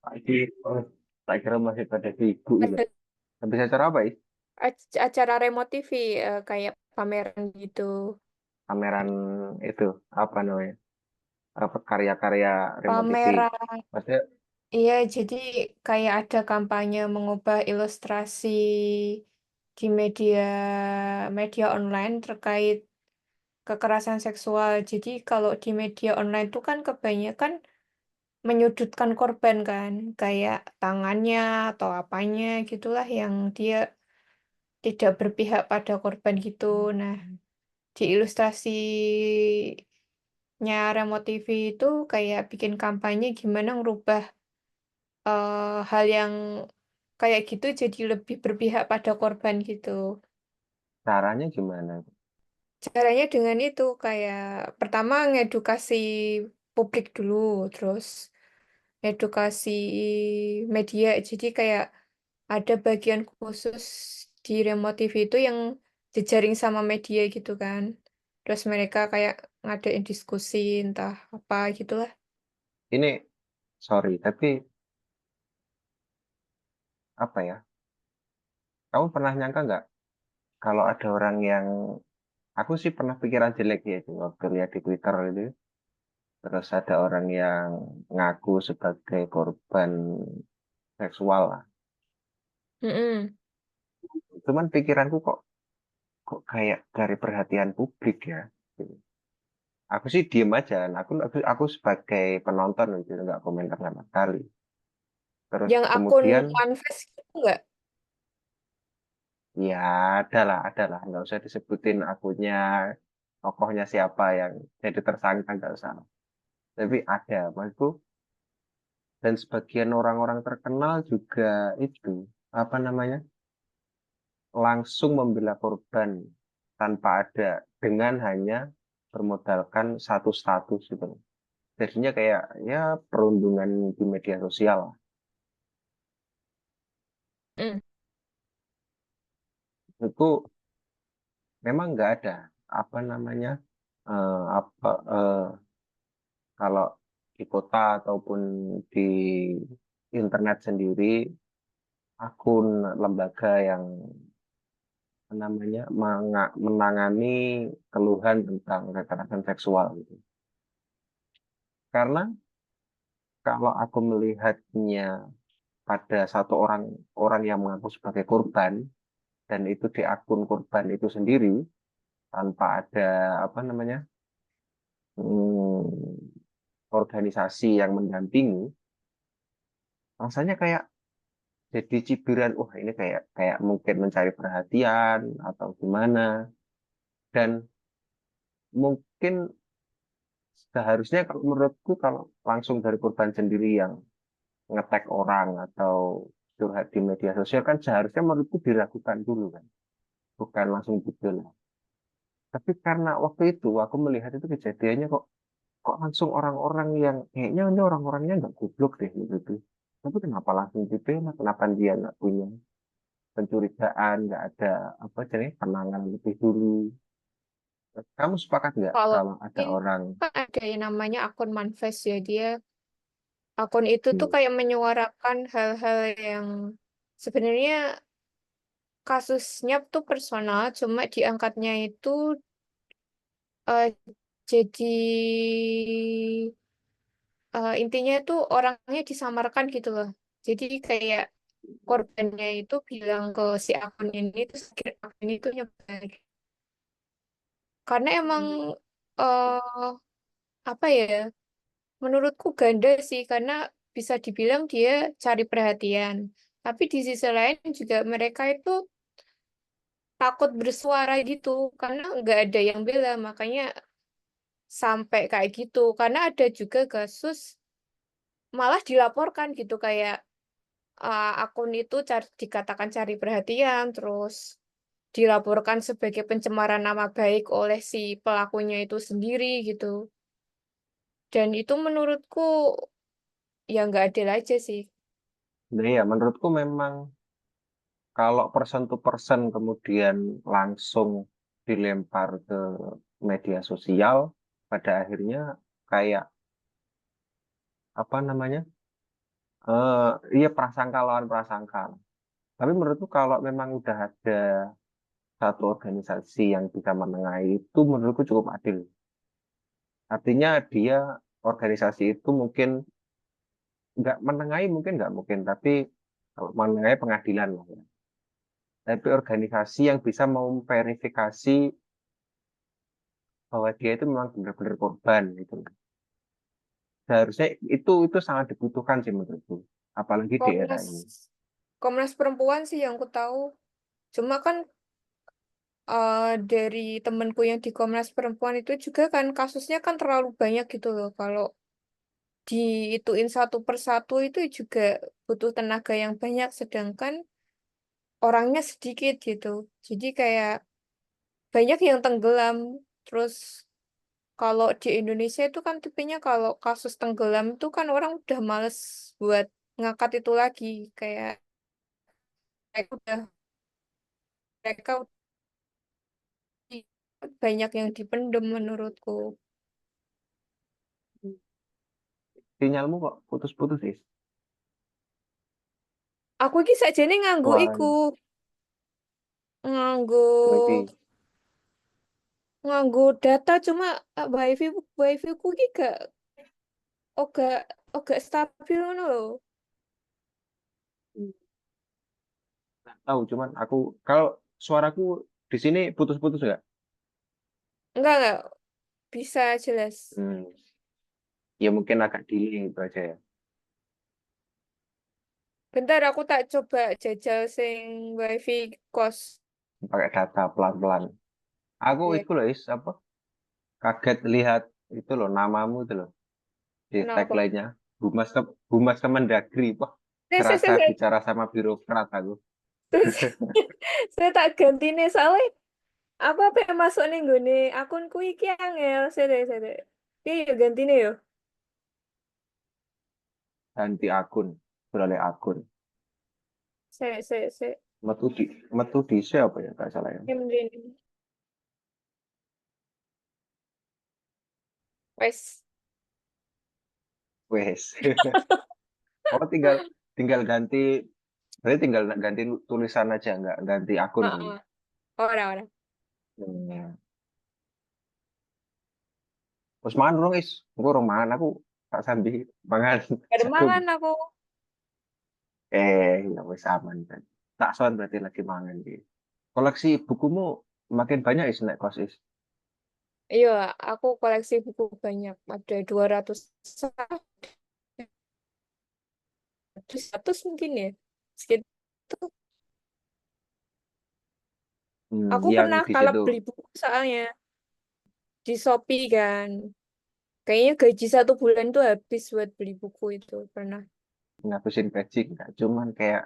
Lagi, oh, tak kira masih pada sibuk ini. Ada Habis acara apa ya? acara remote TV, kayak pameran gitu. Pameran itu, apa namanya? Apa karya-karya remote TV. Pameran, Maksudnya, iya, jadi kayak ada kampanye mengubah ilustrasi di media media online terkait kekerasan seksual. Jadi kalau di media online itu kan kebanyakan menyudutkan korban kan, kayak tangannya atau apanya gitulah yang dia tidak berpihak pada korban gitu. Nah, di ilustrasinya Remote TV itu kayak bikin kampanye gimana ngerubah hal yang kayak gitu jadi lebih berpihak pada korban gitu. caranya gimana? Caranya dengan itu kayak pertama ngedukasi publik dulu, terus edukasi media. Jadi kayak ada bagian khusus di Remote TV itu yang jejaring sama media gitu kan. Terus mereka kayak ngadain diskusi entah apa gitulah. Ini, sorry, tapi apa ya? Kamu pernah nyangka nggak kalau ada orang yang, aku sih pernah pikiran jelek ya itu waktu lihat di Twitter itu. Terus ada orang yang ngaku sebagai korban seksual lah. Mm-mm. Cuman pikiranku kok kayak dari perhatian publik ya. Gitu. Aku sih diem aja. Aku sebagai penonton gitu nggak komentar sama sekali. Terus Yang akun kemudian manifest gitu nggak? ya ada lah. Nggak usah disebutin akunnya, tokohnya siapa yang jadi tersangka nggak usah. Tapi ada, maksudku. Dan sebagian orang-orang terkenal juga itu apa namanya langsung membela korban tanpa ada dengan hanya bermodalkan satu status gitu. Jadinya kayak ya perundungan di media sosial. Mm. Itu memang nggak ada apa namanya apa kalau di kota ataupun di internet sendiri akun lembaga yang apa namanya menangani keluhan tentang kekerasan seksual gitu. Karena kalau aku melihatnya pada satu orang orang yang mengaku sebagai korban dan itu di akun korban itu sendiri tanpa ada apa namanya hmm, organisasi yang mendampingi, rasanya kayak jadi cibiran. Wah, ini kayak kayak mungkin mencari perhatian atau gimana. Dan mungkin seharusnya kalau menurutku kalau langsung dari korban sendiri yang ngetek orang atau curhat di media sosial kan seharusnya menurutku diragukan dulu kan, bukan langsung gitu lah. Tapi karena waktu itu aku melihat itu kejadiannya kok kok langsung orang-orang yang kayaknya ini orang-orangnya nggak goblok deh gitu. Tapi kenapa langsung dibela? Kenapa dia nggak punya pencurigaan, nggak ada apa jadi penanganan lebih dulu? Kamu sepakat nggak Kalau kalau ada ini orang kan ada yang namanya akun manifest ya, dia akun itu tuh hmm, kayak menyuarakan hal-hal yang sebenarnya kasusnya tuh personal, cuma diangkatnya itu eh, jadi intinya itu orangnya disamarkan gitu loh. Jadi kayak korbannya itu bilang ke si akun ini terus akun ini tuh nyebar. Karena emang eh apa ya? Menurutku ganda sih karena bisa dibilang dia cari perhatian. Tapi di sisi lain juga mereka itu takut bersuara gitu karena nggak ada yang bela makanya sampai kayak gitu. Karena ada juga kasus malah dilaporkan gitu kayak akun itu dikatakan cari perhatian terus dilaporkan sebagai pencemaran nama baik oleh si pelakunya itu sendiri gitu. Dan itu menurutku ya nggak adil aja sih. nah ya menurutku memang kalau person to person kemudian langsung dilempar ke media sosial, pada akhirnya kayak apa namanya iya prasangka lawan prasangka. Tapi menurutku kalau memang udah ada satu organisasi yang bisa menengahi itu menurutku cukup adil. Artinya dia organisasi itu mungkin nggak menengahi mungkin nggak mungkin, tapi kalau menengahi pengadilan lah ya. Tapi organisasi yang bisa memverifikasi bahwa dia itu memang benar-benar korban gitu. Seharusnya itu sangat dibutuhkan sih menurutku, apalagi di era Komnas ini. Komnas Perempuan sih yang aku tahu. Cuma kan dari temenku yang di Komnas Perempuan itu juga kan kasusnya kan terlalu banyak gitu loh. Kalau diituin satu persatu itu juga butuh tenaga yang banyak, sedangkan orangnya sedikit gitu. Jadi kayak banyak yang tenggelam. Terus kalau di Indonesia itu kan tipenya kalau kasus tenggelam itu kan orang udah males buat ngangkat itu lagi. Kayak mereka banyak yang dipendem menurutku. Sinyalmu kok putus-putus sih. Aku iki sakjane nganggo iku, Suaranya. nganggo Wifi. nganggo data cuma wifi ku iki gak oga oga stabil ngono lho. Nggak tahu, cuman aku kalau suaraku di sini putus-putus nggak? Enggak bisa jelas. Hmm. Ya mungkin agak delay itu aja ya. Bentar aku tak coba jajal sing wifi kos. Pakai data pelan-pelan. Aku Ya, itu loh, Is, apa? Kaget lihat itu loh namamu itu loh di kenapa? tagline-nya. Humas Kemendagri. Wah, serasa Saya bicara sama birokrat aku. saya tak ganti nih soalnya apa apa yang masuk nih gue akunku iki angel. Saya iya ganti nih yo. Ganti akun, beralih akun. Saya Metu di apa ya, nggak salah ya. ini wes. Wes. Oh, tinggal tinggal ganti, berarti tinggal ganti tulisan aja, nggak ganti akun kamu. Heeh. Ora. Hmm. Terus mangan dong, Is. Engko urung mangan aku tak sambi mangan Gak ada jagung. mangan aku. Ya wis aman kan. Tak soal berarti lagi mangan iki. Koleksi bukumu makin banyak, Is, nek kos, Is. Iya, aku koleksi buku banyak. Ada 200 100 mungkin ya. Segitu. Aku Yang pernah di kalau situ. beli buku soalnya di Shopee kan. Kayaknya gaji 1 bulan tuh habis buat beli buku itu. Pernah. Ngabisin gaji enggak, cuman kayak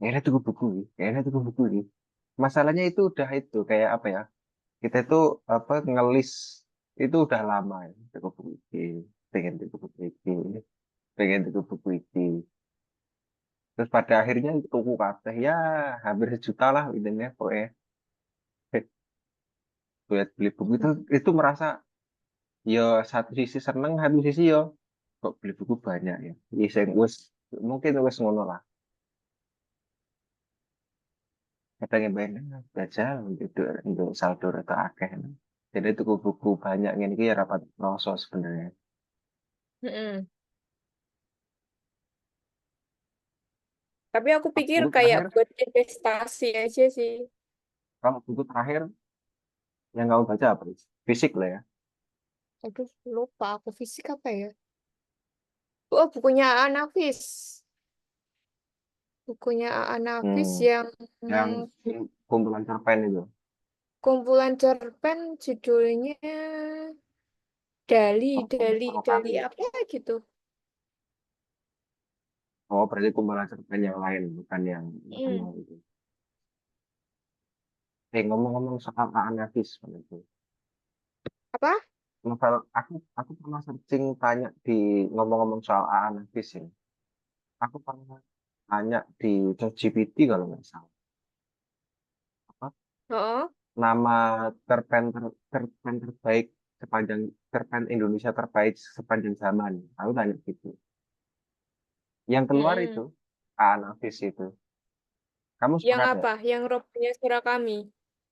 ini tuh buku ini, ini tuh buku ini. Masalahnya itu udah itu kayak apa ya? Kita itu apa ngelis itu udah lama ya. Tuku buku ini, pengen tuku buku ini, pengen tuku buku ini. Terus pada akhirnya tuku kabeh ya hampir sejuta lah intinya pokoknya. Buat beli buku itu merasa ya satu sisi seneng, satu sisi ya kok beli buku banyak ya. Iya, wis mungkin wis ngono lah. Kadang yang banyak baca untuk saldo atau akeh. Jadi tuku buku banyak ini ya rapat rasa sebenarnya. Mm-mm. Tapi aku pikir Buku kayak terakhir, buat investasi aja sih. kalau buku terakhir yang kamu baca apa? Fisik lah ya. Aduh, lupa aku fisik apa ya? Oh, bukunya Anafis. Bukunya Anafis Hmm, yang yang kumpulan cerpen itu. kumpulan cerpen judulnya Oh, Dali provokasi. apa gitu. Oh, berarti kumpulan cerpen yang lain, bukan Hmm. yang itu. Ngomong-ngomong soal Aan Nafis, itu. Apa? Novel, aku pernah searching tanya di ngomong-ngomong soal Aan Nafis ini. Aku pernah tanya di ChatGPT kalau nggak salah. Apa Oh, nama cerpen terbaik sepanjang cerpen Indonesia terbaik sepanjang zaman? Aku tanya gitu. Yang keluar itu, Mm-mm. Nafis itu. Kamu Yang sepakat nggak? apa? Yang robohnya surah kami.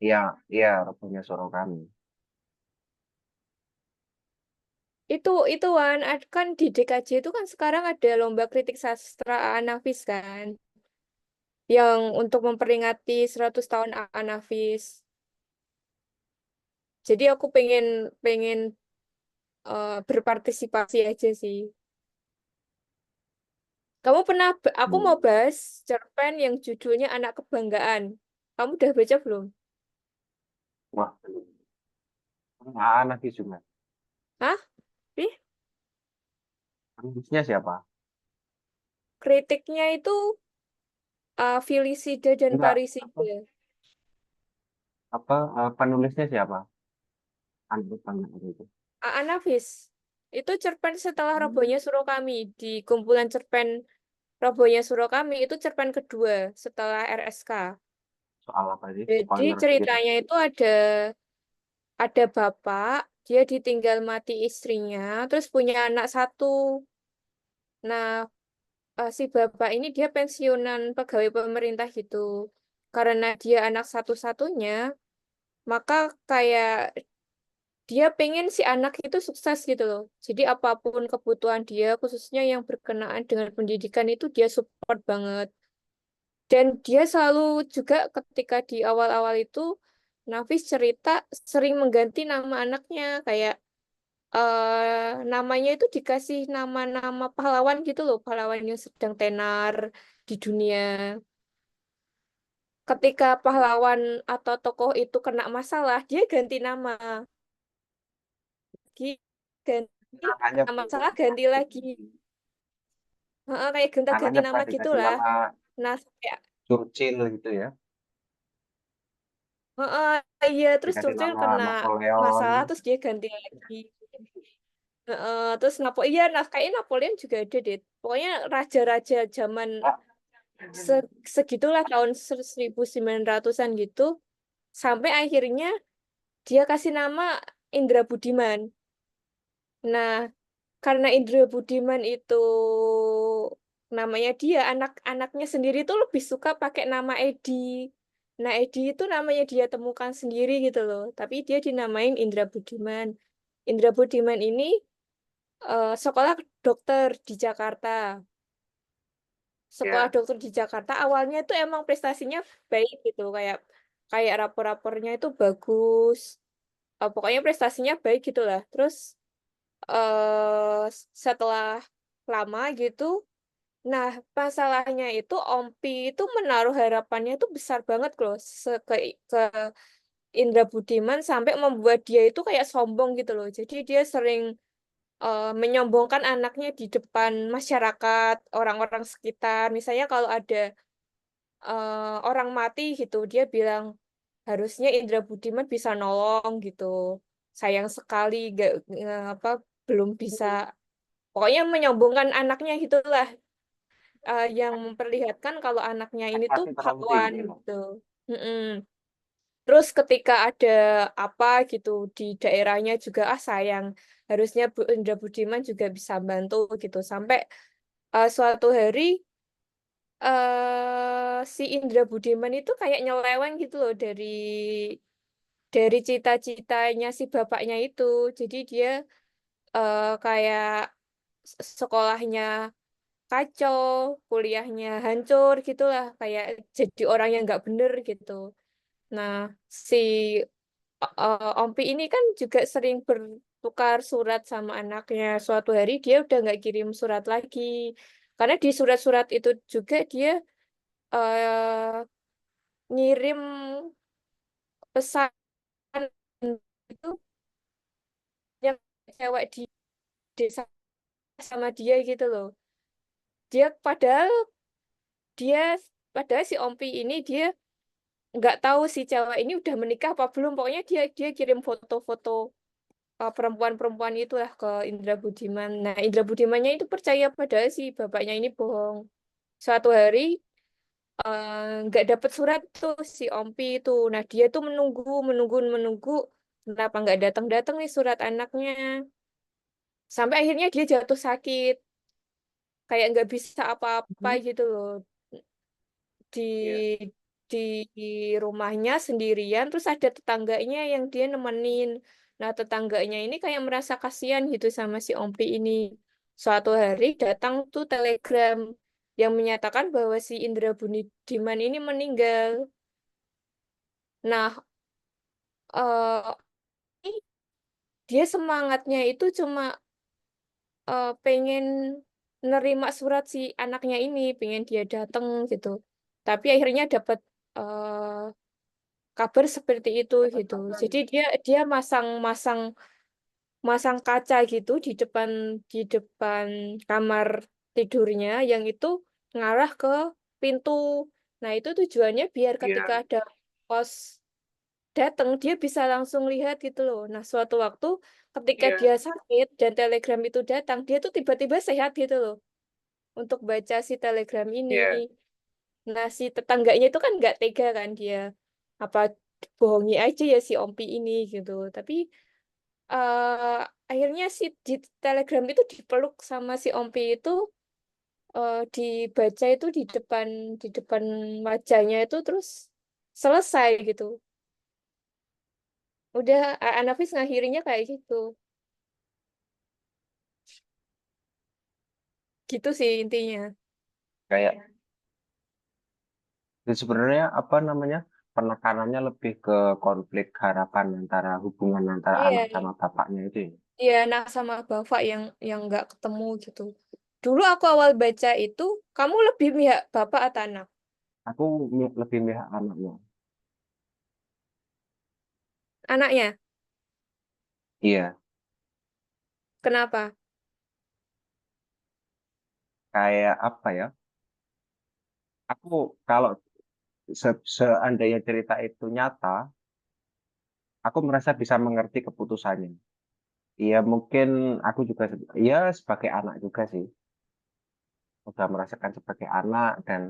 Iya, iya, Robohnya Suara Kami. Itu Wan, kan di DKJ itu kan sekarang ada lomba kritik sastra Anafis kan, yang untuk memperingati 100 tahun Anafis. Jadi aku pengen pengen berpartisipasi aja sih. Aku mau Hmm. bahas cerpen yang judulnya Anak Kebanggaan. Kamu udah baca belum? Wah, belum. Nafis juga. Hah? Ih, Penulisnya siapa? kritiknya itu Filisida dan Enggak, apa, Parisida. penulisnya siapa? Anak Bangga itu. Anafis. Itu cerpen setelah Hmm. Robohnya Suro Kami. Di kumpulan cerpen Robohnya Suro Kami itu cerpen kedua setelah RSK. Soal apa sih? Jadi Spoiler sedikit lah. ceritanya itu ada bapak, dia ditinggal mati istrinya, terus punya anak satu. Nah, si bapak ini dia pensiunan pegawai pemerintah gitu. Karena dia anak satu-satunya, maka kayak dia pengen si anak itu sukses gitu loh. Jadi apapun kebutuhan dia, khususnya yang berkenaan dengan pendidikan itu dia support banget. Dan dia selalu juga ketika di awal-awal itu, Nafis cerita sering mengganti nama anaknya. Kayak namanya itu dikasih nama-nama pahlawan gitu loh. Pahlawan yang sedang tenar di dunia. Ketika pahlawan atau tokoh itu kena masalah, dia ganti nama. Ganti Namanya nama berubah. salah ganti lagi. Heeh, kayak gonta-ganti Namanya nama pernah dikasih gitulah. nama Nah, kayak Churchill gitu ya. heeh, iya terus Dikasih Churchill nama kena Napoleon. masalah terus dia ganti lagi. Heeh, terus iya nah kayaknya Napoleon juga ada deh. Pokoknya raja-raja zaman Ah, segitulah tahun 1900-an gitu sampai akhirnya dia kasih nama Indra Budiman. Nah, karena Indra Budiman itu namanya dia, anak-anaknya sendiri tuh lebih suka pakai nama Edi. Nah, Edi itu namanya dia temukan sendiri gitu loh. Tapi dia dinamain Indra Budiman. Indra Budiman ini sekolah dokter di Jakarta. Sekolah ya, dokter di Jakarta awalnya itu emang prestasinya baik gitu, kayak kayak rapor-rapornya itu bagus. Pokoknya prestasinya baik gitu lah. Terus setelah lama gitu, nah masalahnya itu Ompi itu menaruh harapannya itu besar banget loh ke Indra Budiman sampai membuat dia itu kayak sombong gitu loh. Jadi dia sering menyombongkan anaknya di depan masyarakat, orang-orang sekitar. Misalnya kalau ada orang mati gitu, dia bilang harusnya Indra Budiman bisa nolong gitu. Sayang sekali apa belum bisa. Pokoknya menyombongkan anaknya gitulah, yang memperlihatkan kalau anaknya ini tuh prestasi terlalu pahlawan tinggi. gitu. Mm-mm. Terus ketika ada apa gitu di daerahnya juga sayang, harusnya Bu Indra Budiman juga bisa bantu gitu. Sampai suatu hari si Indra Budiman itu kayak nyeleweng gitu loh dari cita-citanya si bapaknya itu. Jadi dia kayak sekolahnya kacau, kuliahnya hancur gitulah, kayak jadi orang yang nggak bener gitu. Nah, si Ompi ini kan juga sering bertukar surat sama anaknya. Suatu hari dia udah nggak kirim surat lagi, karena di surat-surat itu juga dia eh, ngirim pesan itu yang cewek di desa sama dia gitu loh. Dia dia padahal si Ompi ini dia nggak tahu si cewek ini udah menikah apa belum. Pokoknya dia dia kirim foto-foto perempuan-perempuan itulah ke Indra Budiman. Nah, Indra Budimannya itu percaya padahal si bapaknya ini bohong. Suatu hari nggak dapet surat tuh si Ompi itu. Nah, dia tuh menunggu, menunggu, menunggu. Kenapa nggak datang-datang nih surat anaknya? Sampai akhirnya dia jatuh sakit. kayak nggak bisa apa-apa Mhm. gitu loh Iya. di di rumahnya sendirian, terus ada tetangganya yang dia nemenin. Nah, tetangganya ini kayak merasa kasihan gitu sama si Ompi ini. Suatu hari datang tuh telegram yang menyatakan bahwa si Indra Budiman ini meninggal. Nah, eh dia semangatnya itu cuma pengen nerima surat si anaknya ini, pengen dia datang gitu. Tapi akhirnya dapat eh, kabar seperti itu gitu. Jadi dia dia masang masang masang kaca gitu di depan kamar tidurnya yang itu ngarah ke pintu. Nah, itu tujuannya biar ketika Iya. ada pos datang dia bisa langsung lihat gitu loh. Nah, suatu waktu ketika Iya. dia sakit dan telegram itu datang, dia tuh tiba-tiba sehat gitu loh untuk baca si telegram ini. Iya. Nah, si tetangganya itu kan nggak tega kan dia apa bohongi aja ya si Ompi ini gitu. Tapi eh akhirnya si di telegram itu dipeluk sama si Ompi itu dibaca itu di depan wajahnya itu terus selesai gitu. Udah Anafis ngakhirinya kayak gitu. Gitu sih intinya. Kayak jadi sebenarnya apa namanya, penekanannya lebih ke konflik harapan antara hubungan antara anak Iya, sama bapaknya itu ya. iya, nah sama bapak yang nggak ketemu gitu. Dulu aku awal baca itu, kamu lebih pihak bapak atau anak? Aku lebih melihat anaknya. Anaknya. Iya, Kenapa? kayak apa ya? Aku kalau seandainya cerita itu nyata, aku merasa bisa mengerti keputusannya. Iya, mungkin aku juga, iya sebagai anak juga sih, udah merasakan sebagai anak dan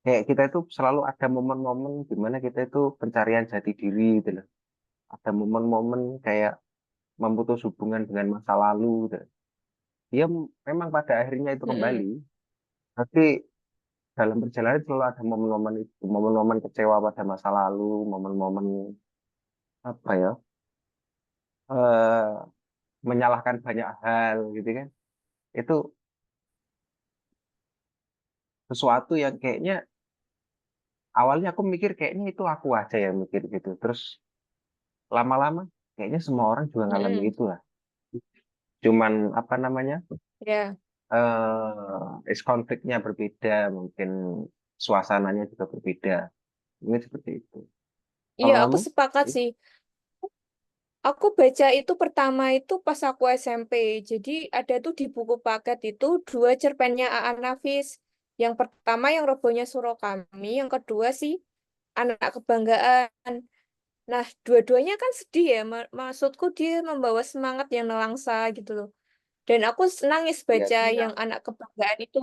kayak kita itu selalu ada momen-momen di mana kita itu pencarian jati diri gitu loh. Ada momen-momen kayak memutus hubungan dengan masa lalu gitu. Dia memang pada akhirnya itu Mm-mm. kembali, tapi dalam perjalanan selalu ada momen-momen itu, momen-momen kecewa pada masa lalu, momen-momen apa ya, eh menyalahkan banyak hal gitu kan. Itu sesuatu yang kayaknya awalnya aku mikir kayaknya itu aku aja yang mikir gitu. Terus lama-lama kayaknya semua orang juga ngalami Mm-mm. itu lah. Cuman apa namanya, Ya, is konfliknya berbeda, mungkin suasananya juga berbeda. Ini seperti itu. iya Kalau aku kamu? sepakat sih. Aku baca itu pertama itu pas aku SMP. Jadi ada tuh di buku paket itu dua cerpennya A.A. Nafis. Yang pertama yang Robohnya Surokami, yang kedua sih Anak Kebanggaan. Nah, dua-duanya kan sedih ya. Maksudku dia membawa semangat yang nelangsa gitu loh. Dan aku nangis Iya baca sih. yang Anak Kebanggaan itu.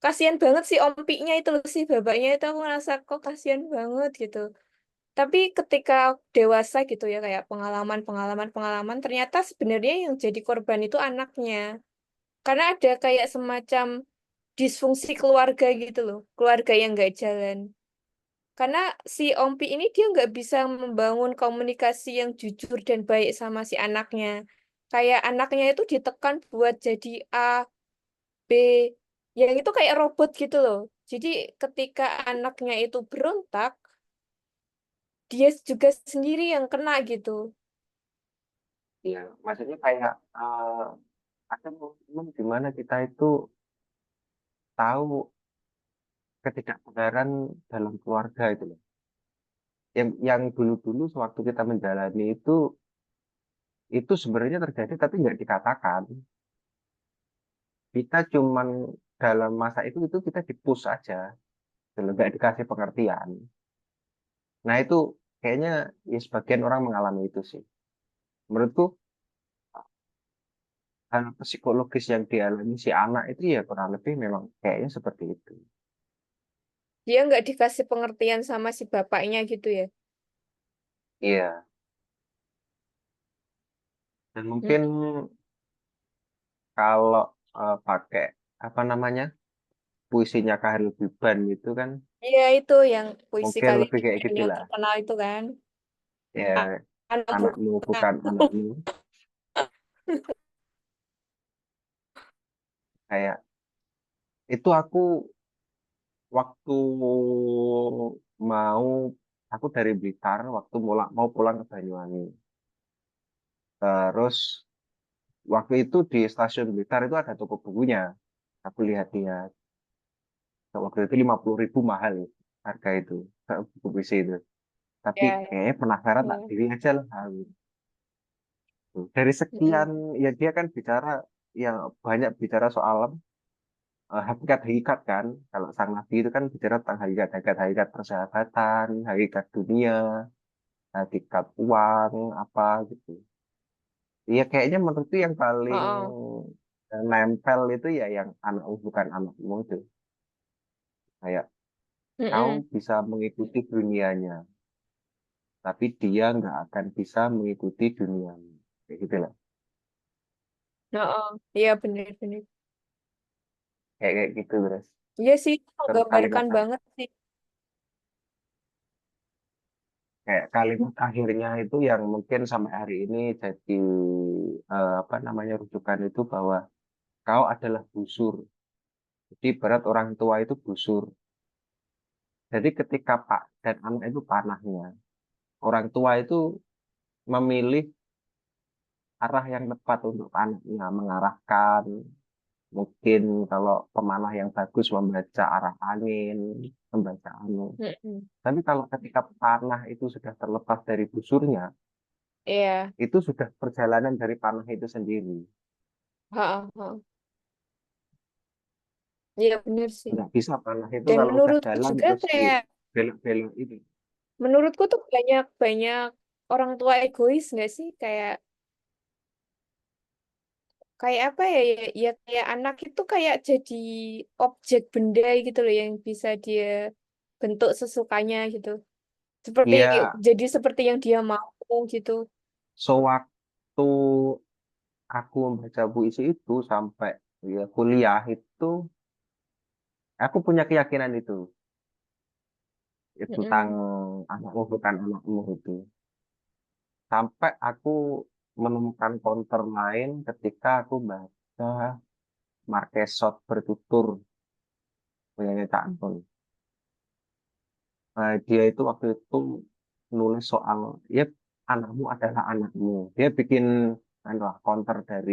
Kasihan banget sih ompiknya itu loh, sih bapaknya itu aku ngerasa kok kasihan banget gitu. Tapi ketika dewasa gitu ya kayak pengalaman ternyata sebenarnya yang jadi korban itu anaknya. Karena ada kayak semacam disfungsi keluarga gitu loh, keluarga yang nggak jalan. Karena si Ompi ini dia nggak bisa membangun komunikasi yang jujur dan baik sama si anaknya. Kayak anaknya itu ditekan buat jadi A, B, yang itu kayak robot gitu loh. Jadi ketika anaknya itu berontak, dia juga sendiri yang kena gitu. Iya, maksudnya kayak ada momen di mana kita itu tahu ketidakbenaran dalam keluarga itu loh. Yang dulu-dulu sewaktu kita menjalani itu sebenarnya terjadi tapi nggak dikatakan. Kita cuman dalam masa itu kita dipush aja, gitu loh, nggak dikasih pengertian. Nah itu kayaknya ya sebagian orang mengalami itu sih. Menurutku hal psikologis yang dialami si anak itu ya kurang lebih memang kayaknya seperti itu. Dia nggak dikasih pengertian sama si bapaknya gitu ya. Iya. Dan Hmm. mungkin kalau pakai apa namanya, puisinya Khairil Biban itu kan Iya itu yang puisi mungkin kali lebih kayak yang gitulah. terkenal itu kan. Ya, Anak anakmu bukan bukan aku. anakmu. Kayak itu aku waktu mau aku dari Blitar waktu mau pulang ke Banyuwangi. Terus waktu itu di stasiun Blitar itu ada toko bukunya. Aku lihat-lihat. Waktu itu 50.000 mahal ya, harga itu buku puisi itu. Tapi Ya, kayaknya penasaran tak ya. diri aja lah. Dari sekian Mm-mm. ya dia kan bicara yang banyak bicara soal hakikat-hakikat kan. Kalau sang nabi itu kan bicara tentang hakikat persahabatan, hakikat dunia, hakikat uang, apa gitu. Iya kayaknya menurutku yang paling Oh, nempel itu ya yang anakmu bukan anakmu itu. Kayak kau mm-mm. bisa mengikuti dunianya, tapi dia nggak akan bisa mengikuti duniamu. Kayak gitu lah. Oh, iya bener-bener. Kayak gitu terus. Iya sih, itu Terus kalimat menggambarkan banget sih. kayak kalimat akhirnya itu yang mungkin sampai hari ini jadi apa namanya rujukan itu bahwa kau adalah busur. Jadi berat orang tua itu busur. Jadi ketika pak dan anak itu panahnya, orang tua itu memilih arah yang tepat untuk anaknya, mengarahkan. Mungkin kalau pemanah yang bagus membaca arah angin, membaca angin. Mm-mm. Tapi kalau ketika panah itu sudah terlepas dari busurnya, Iya, itu sudah perjalanan dari panah itu sendiri. ha, ha. Iya bener sih. Nggak bisa panah itu Dan kalau udah menurutku jalan juga terus di kayak, belok-belok itu. menurutku tuh banyak banyak orang tua egois nggak sih? Kayak kayak apa ya, ya kayak anak itu kayak jadi objek benda gitu loh yang bisa dia bentuk sesukanya gitu. Seperti Iya, jadi seperti yang dia mau gitu. sewaktu aku membaca puisi itu sampai ya kuliah itu, aku punya keyakinan itu ya, tentang Mm-mm. anakmu bukan anakmu itu. Sampai aku menemukan counter lain ketika aku baca Marquesot Bertutur punyanya Cak Anton. Dia itu waktu itu nulis soal ya anakmu adalah anakmu. Dia bikin anu lah, counter dari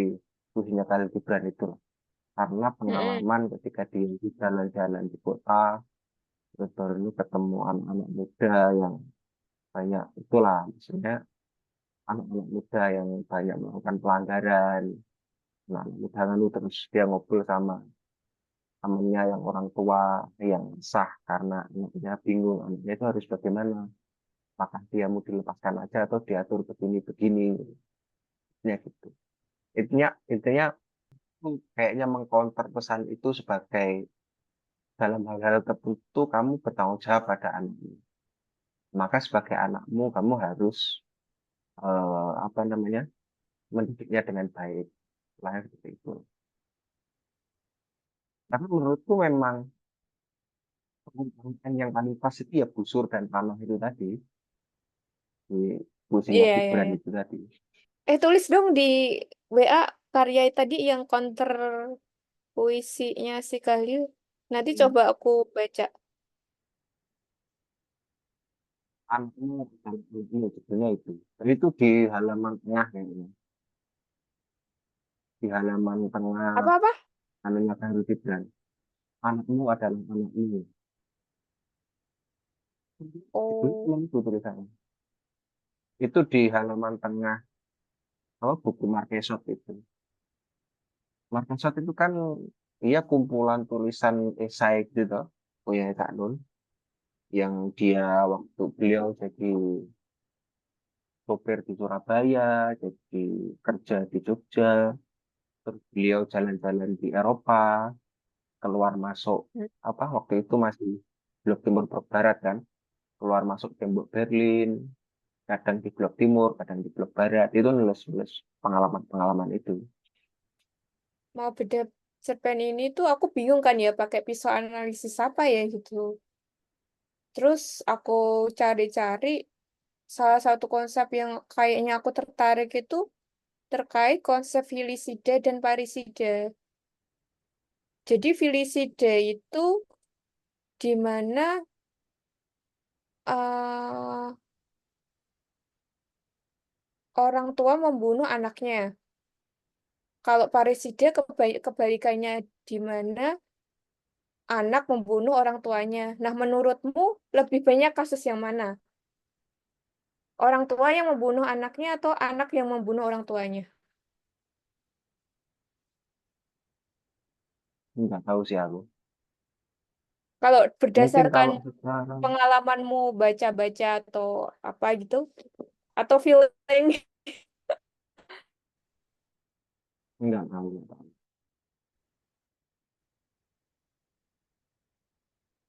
puisinya Khalil Gibran itu lah. Karena Mm-mm. pengalaman ketika dia di jalan-jalan di kota, terus baru ini ketemu anak-anak muda yang banyak itulah, maksudnya anak-anak muda yang banyak melakukan pelanggaran. Nah, anak muda lalu terus dia ngobrol sama temannya yang orang tua yang sah karena anaknya bingung, anaknya itu harus bagaimana. Apakah dia mau dilepaskan aja atau diatur begini-begini. Ya gitu. Intinya kayaknya mengcounter pesan itu sebagai dalam hal-hal tertentu kamu bertanggung jawab pada anakmu. Maka sebagai anakmu kamu harus apa namanya mendidiknya dengan baik. Lah seperti itu. Tapi menurutku memang pengungkapan yang paling pas itu ya busur dan panah itu tadi di puisinya Iya, iya, Gibran iya. itu tadi. Tulis dong di WA karya tadi yang counter puisinya si Khalil. Nanti Hmm. coba aku baca. Anakmu bukan anakmu sebetulnya itu. Dan itu di halaman tengah kayaknya. Di halaman tengah Apa-apa? anunya Khairul Gibran. Anakmu adalah anakmu. Itu Oh, memang itu tulisannya. Itu di halaman tengah buku Marquesot itu. Marquesot itu kan dia kumpulan tulisan esai gitu, punya Kak Nun, yang dia waktu beliau jadi sopir di Surabaya, jadi kerja di Jogja, terus beliau jalan-jalan di Eropa, keluar masuk hmm. apa waktu itu masih blok timur blok barat kan, keluar masuk tembok Berlin, kadang di blok timur, kadang di blok barat, itu nulis-nulis pengalaman-pengalaman itu. Mau beda. cerpen ini tuh aku bingung kan ya pakai pisau analisis apa ya gitu. Terus aku cari-cari salah satu konsep yang kayaknya aku tertarik itu terkait konsep filisida dan parisida. Jadi filisida itu di mana eh, orang tua membunuh anaknya. Kalau parisida kebalikannya di mana anak membunuh orang tuanya. Nah, menurutmu lebih banyak kasus yang mana? Orang tua yang membunuh anaknya atau anak yang membunuh orang tuanya? Nggak tahu sih aku. Kalau Mungkin berdasarkan kalau sekarang pengalamanmu baca-baca atau apa gitu, atau feeling, nggak tahu, nggak tahu.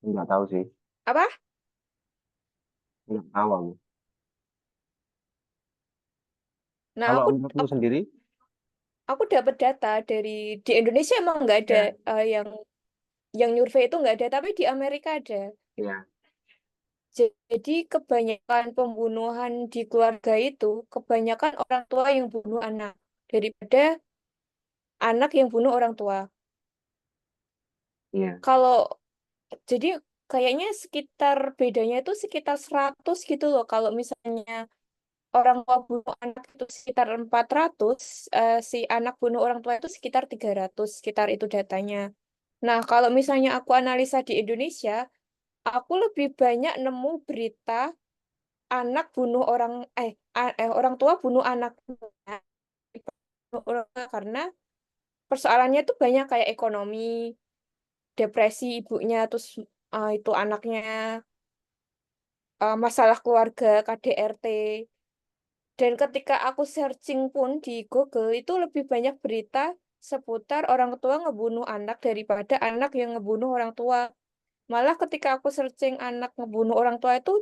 Nggak tahu sih. apa? Nggak tahu aku. Nah, Kalau aku menurutmu aku sendiri? aku dapat data dari di Indonesia emang nggak ada Ya, yang nyurvei itu nggak ada, tapi di Amerika ada. ya, Jadi kebanyakan pembunuhan di keluarga itu kebanyakan orang tua yang bunuh anak daripada anak yang bunuh orang tua. iya, Kalau jadi kayaknya sekitar bedanya itu sekitar 100 gitu loh. Kalau misalnya orang tua bunuh anak itu sekitar 400, si anak bunuh orang tua itu sekitar 300, sekitar itu datanya. Nah, kalau misalnya aku analisa di Indonesia, aku lebih banyak nemu berita anak bunuh orang orang tua bunuh anaknya karena persoalannya tuh banyak kayak ekonomi, depresi ibunya, terus itu anaknya, masalah keluarga, KDRT. Dan ketika aku searching pun di Google itu lebih banyak berita seputar orang tua ngebunuh anak daripada anak yang ngebunuh orang tua. Malah ketika aku searching anak ngebunuh orang tua itu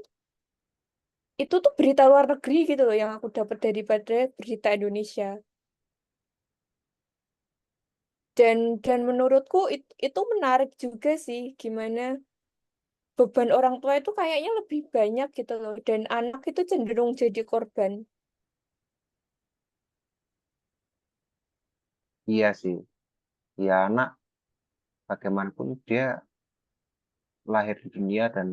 tuh berita luar negeri gitu loh yang aku dapat daripada berita Indonesia. Dan menurutku itu menarik juga sih gimana beban orang tua itu kayaknya lebih banyak gitu loh dan anak itu cenderung jadi korban. iya sih. Ya anak bagaimanapun dia lahir di dunia dan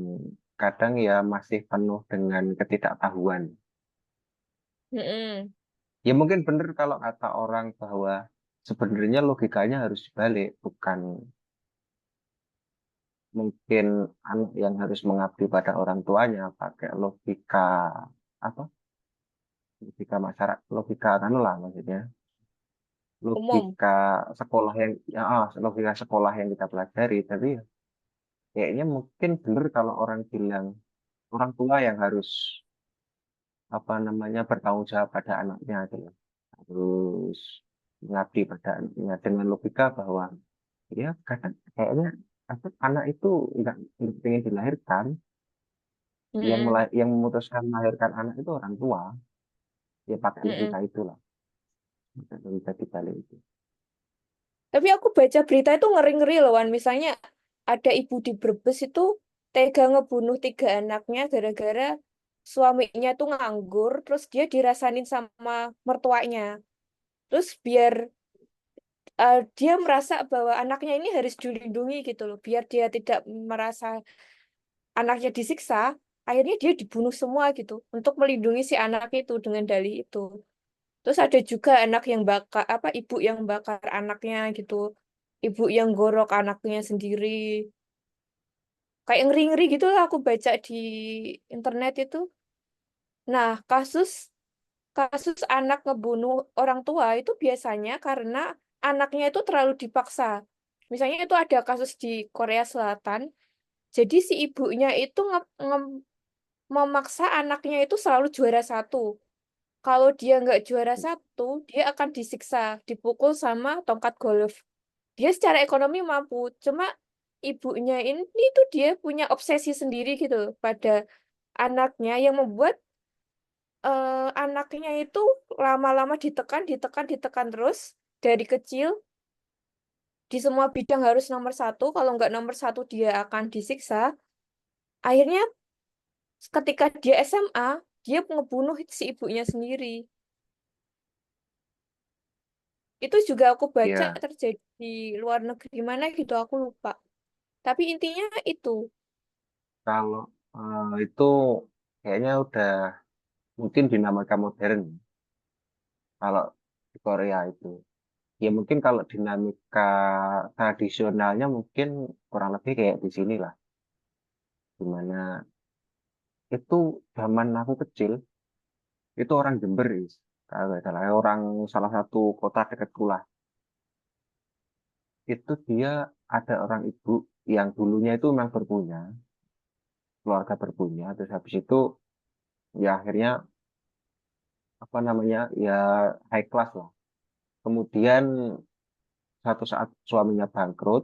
kadang ya masih penuh dengan ketidaktahuan. Mm-mm. Ya mungkin benar kalau kata orang bahwa sebenarnya logikanya harus dibalik, bukan mungkin anak yang harus mengabdi pada orang tuanya pakai logika apa? Logika masyarakat, logika kan lah maksudnya. Umum. Logika sekolah yang logika sekolah yang kita pelajari, tapi ya, kayaknya mungkin benar kalau orang bilang orang tua yang harus apa namanya bertanggung jawab pada anaknya adalah harus mengabdi pada anaknya dengan logika bahwa ya kadang kayaknya apa, anak itu nggak pengen dilahirkan, Mm-mm. yang memutuskan melahirkan anak itu orang tua, ya pakai logika Mm-mm. itulah, pakai logika dibalik itu. Tapi aku baca berita itu ngeri-ngeri loh, Wan. Misalnya ada ibu di Brebes itu tega ngebunuh 3 anaknya gara-gara suaminya tuh nganggur, terus dia dirasanin sama mertuanya. Terus biar dia merasa bahwa anaknya ini harus dilindungi gitu loh, biar dia tidak merasa anaknya disiksa, akhirnya dia dibunuh semua gitu untuk melindungi si anak itu dengan dalih itu. Terus ada juga anak yang bakar apa ibu yang bakar anaknya gitu. Ibu yang gorok anaknya sendiri. Kayak ngeri-ngeri gitu lah aku baca di internet itu. Nah, kasus kasus anak ngebunuh orang tua itu biasanya karena anaknya itu terlalu dipaksa. Misalnya itu ada kasus di Korea Selatan. Jadi si ibunya itu memaksa anaknya itu selalu juara satu. Kalau dia nggak juara satu, dia akan disiksa, dipukul sama tongkat golf. Dia secara ekonomi mampu, cuma ibunya ini tuh dia punya obsesi sendiri gitu loh pada anaknya yang membuat anaknya itu lama-lama ditekan, ditekan, ditekan terus dari kecil di semua bidang harus nomor satu, kalau nggak nomor satu dia akan disiksa. Akhirnya ketika dia SMA, dia ngebunuh si ibunya sendiri. Itu juga aku baca Ya, terjadi di luar negeri mana gitu, aku lupa. Tapi intinya itu. kalau itu kayaknya udah mungkin dinamakan modern kalau di Korea itu. Ya mungkin kalau dinamika tradisionalnya mungkin kurang lebih kayak di sini lah. Dimana itu zaman aku kecil, itu orang Jember, kalau nggak salah, orang salah satu kota dekatku lah. Itu dia ada orang ibu yang dulunya itu memang berpunya, keluarga berpunya, terus habis itu ya akhirnya apa namanya ya high class lah. Kemudian satu saat suaminya bangkrut,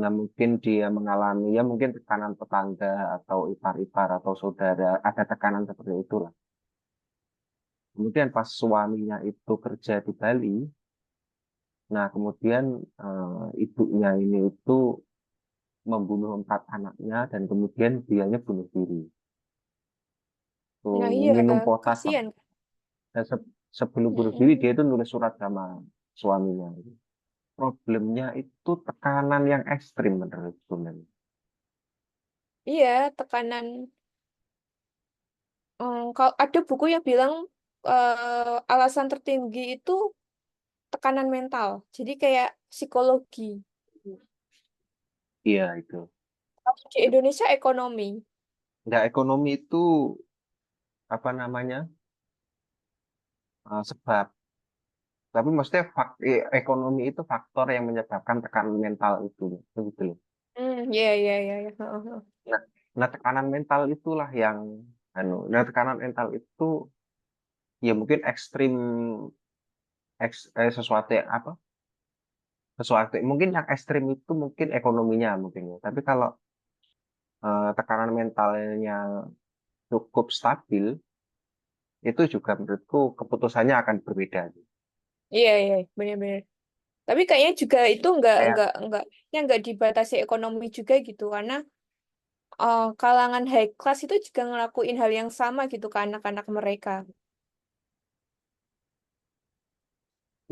nah mungkin dia mengalami ya mungkin tekanan tetangga atau ipar-ipar atau saudara, ada tekanan seperti itulah. Kemudian pas suaminya itu kerja di Bali, nah kemudian ibunya ini itu membunuh 4 anaknya dan kemudian dianya bunuh diri. Nah Tuh, iya, minum potas lah. kasihan. Dan sebelum bunuh diri Mm-mm. dia itu nulis surat sama suaminya. Problemnya itu tekanan yang ekstrim menurut sebenarnya. Iya, tekanan. Kalau ada buku yang bilang alasan tertinggi itu tekanan mental. Jadi kayak psikologi. Iya itu. Kalau di Indonesia ekonomi. Nggak ekonomi itu apa namanya sebab. Tapi maksudnya ekonomi itu faktor yang menyebabkan tekanan mental itu. Begitu loh. Iya, iya, iya, iya. Heeh, heeh. Nah, nah, tekanan mental itulah yang nah tekanan mental itu ya mungkin ekstrim sesuatu yang apa? Sesuatu mungkin yang ekstrim itu mungkin ekonominya mungkin ya. Tapi kalau tekanan mentalnya cukup stabil, itu juga menurutku keputusannya akan berbeda. Iya, iya, benar-benar. Tapi kayaknya juga itu Kayak nggak dibatasi ekonomi juga gitu, karena kalangan high class itu juga ngelakuin hal yang sama gitu ke anak-anak mereka.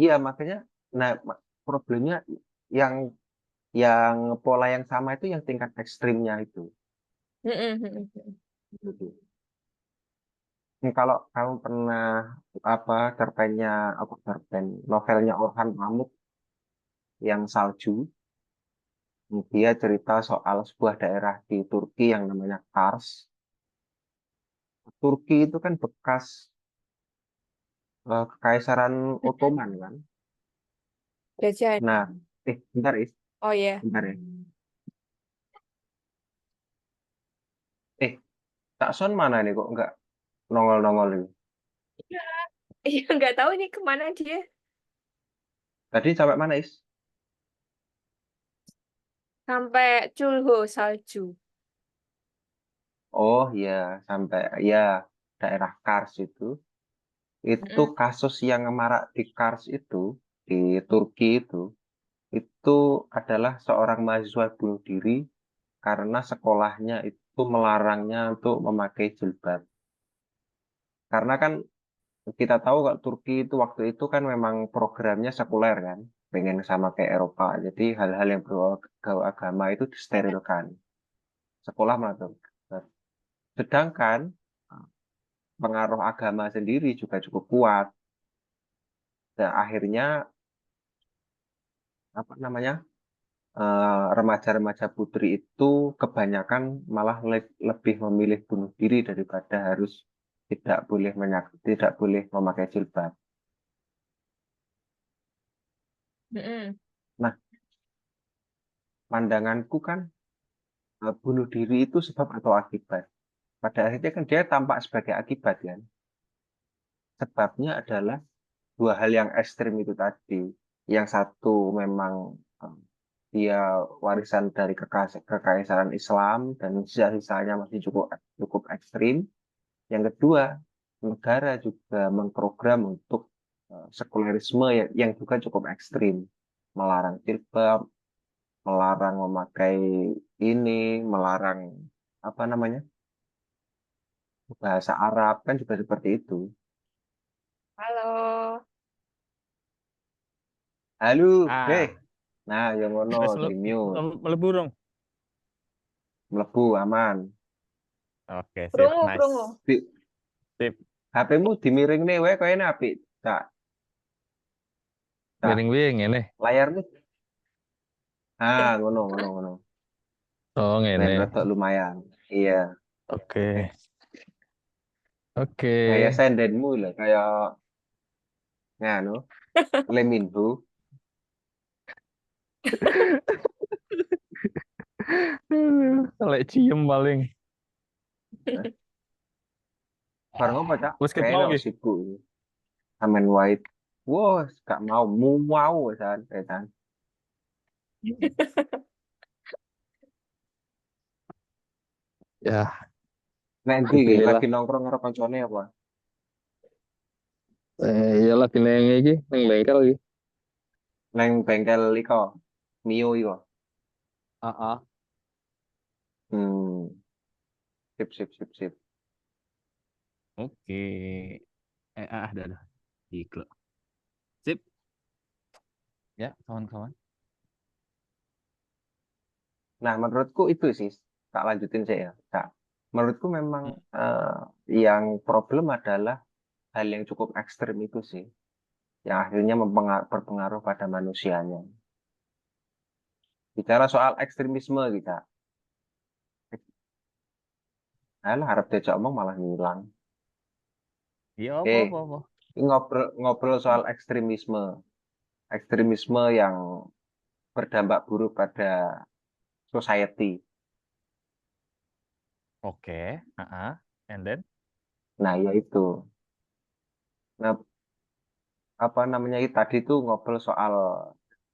iya makanya, nah problemnya yang yang pola yang sama itu yang tingkat ekstrimnya itu. Mm-mm, mm-mm. Gitu. Kalau kamu pernah apa cerpennya apa cerpen novelnya Orhan Pamuk yang Salju, dia cerita soal sebuah daerah di Turki yang namanya Kars. Turki itu kan bekas kekaisaran Ottoman kan. Jajan. Nah, bentar Oh ya. bentar ya. Eh, Kak Son mana nih kok nggak nongol-nongol ini? Iya, iya, nggak tahu nih kemana dia. Tadi sampai mana Is? Sampai Culho salju. Oh ya, sampai ya daerah Kars itu. Itu Mm-mm. kasus yang marak di Kars itu di Turki itu adalah seorang mahasiswa bunuh diri karena sekolahnya itu melarangnya untuk memakai jilbab. Karena kan kita tahu kalau Turki itu waktu itu kan memang programnya sekuler kan, pengen sama kayak Eropa. Jadi hal-hal yang berbau agama itu disterilkan. Sekolah mengatur. Sedangkan pengaruh agama sendiri juga cukup kuat. Dan akhirnya apa namanya remaja-remaja putri itu kebanyakan malah lebih memilih bunuh diri daripada harus tidak boleh memakai jilbab. Mm-mm. Nah, pandanganku kan bunuh diri itu sebab atau akibat. Pada akhirnya kan dia tampak sebagai akibat kan. Sebabnya adalah dua hal yang ekstrim itu tadi. Yang satu memang eh, dia warisan dari kekaisaran Islam dan sisa-sisanya masih cukup cukup ekstrim. Yang kedua, negara juga mengprogram untuk sekulerisme yang juga cukup ekstrim. melarang jilbab, melarang memakai ini, melarang apa namanya bahasa Arab kan juga seperti itu. Halo. Halo, Ah, nah yang ngono wes di mute, mlebu dong. mlebu aman. Oke, sip, Krungu, krungu. nice. Di, Sip. HP-mu dimiring nih, wae kayaknya apik. Cak, cak, Miring-miring ngene. layarmu, ngono, ngono, ngono. Oh, Ben ngene. rotok lumayan. Iya, Oke. Oke. kayak sendenmu lah, kayak nganu, Leminho. Lek ciem paling. Barang apa, Cak? Wes ket Kayaknya mau nggih. sibuk ini. Amen White. Wah, gak mau, san, san. Ya, Nanti dipilih lagi lah. nongkrong karo koncone apa? Iyalah pilih iki ning bengkel iki. Neng bengkel iko, Mio iko. Heeh. Hmm, sip, sip, sip, sip. Oke. Dah. Ikut. Sip. Ya, kawan-kawan. Nah, menurutku itu sih, tak lanjutin saya. Kak. Menurutku memang Hmm. yang problem adalah hal yang cukup ekstrim itu sih, yang akhirnya berpengaruh pada manusianya. Bicara soal ekstremisme kita, alah harap diajak omong malah ngilang. Iya, Eh, apa. ini ngobrol soal ekstremisme, ekstremisme yang berdampak buruk pada society. Oke. And then? Nah, yaitu. Nah, apa namanya tadi itu ngobrol soal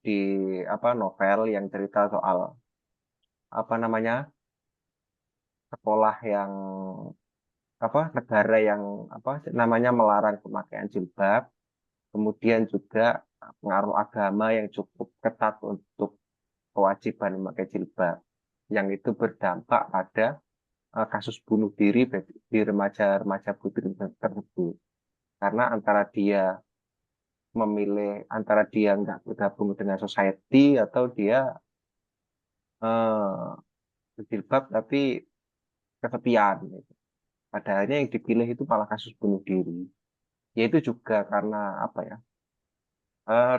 di apa novel yang cerita soal apa namanya sekolah yang apa negara yang apa namanya melarang pemakaian jilbab, kemudian juga pengaruh agama yang cukup ketat untuk kewajiban memakai jilbab, yang itu berdampak pada kasus bunuh diri di remaja-remaja putri tersebut. Karena antara dia nggak bergabung dengan society atau dia eh, berjilbab tapi kesepian gitu. Padahalnya yang dipilih itu malah kasus bunuh diri. Yaitu juga karena apa ya?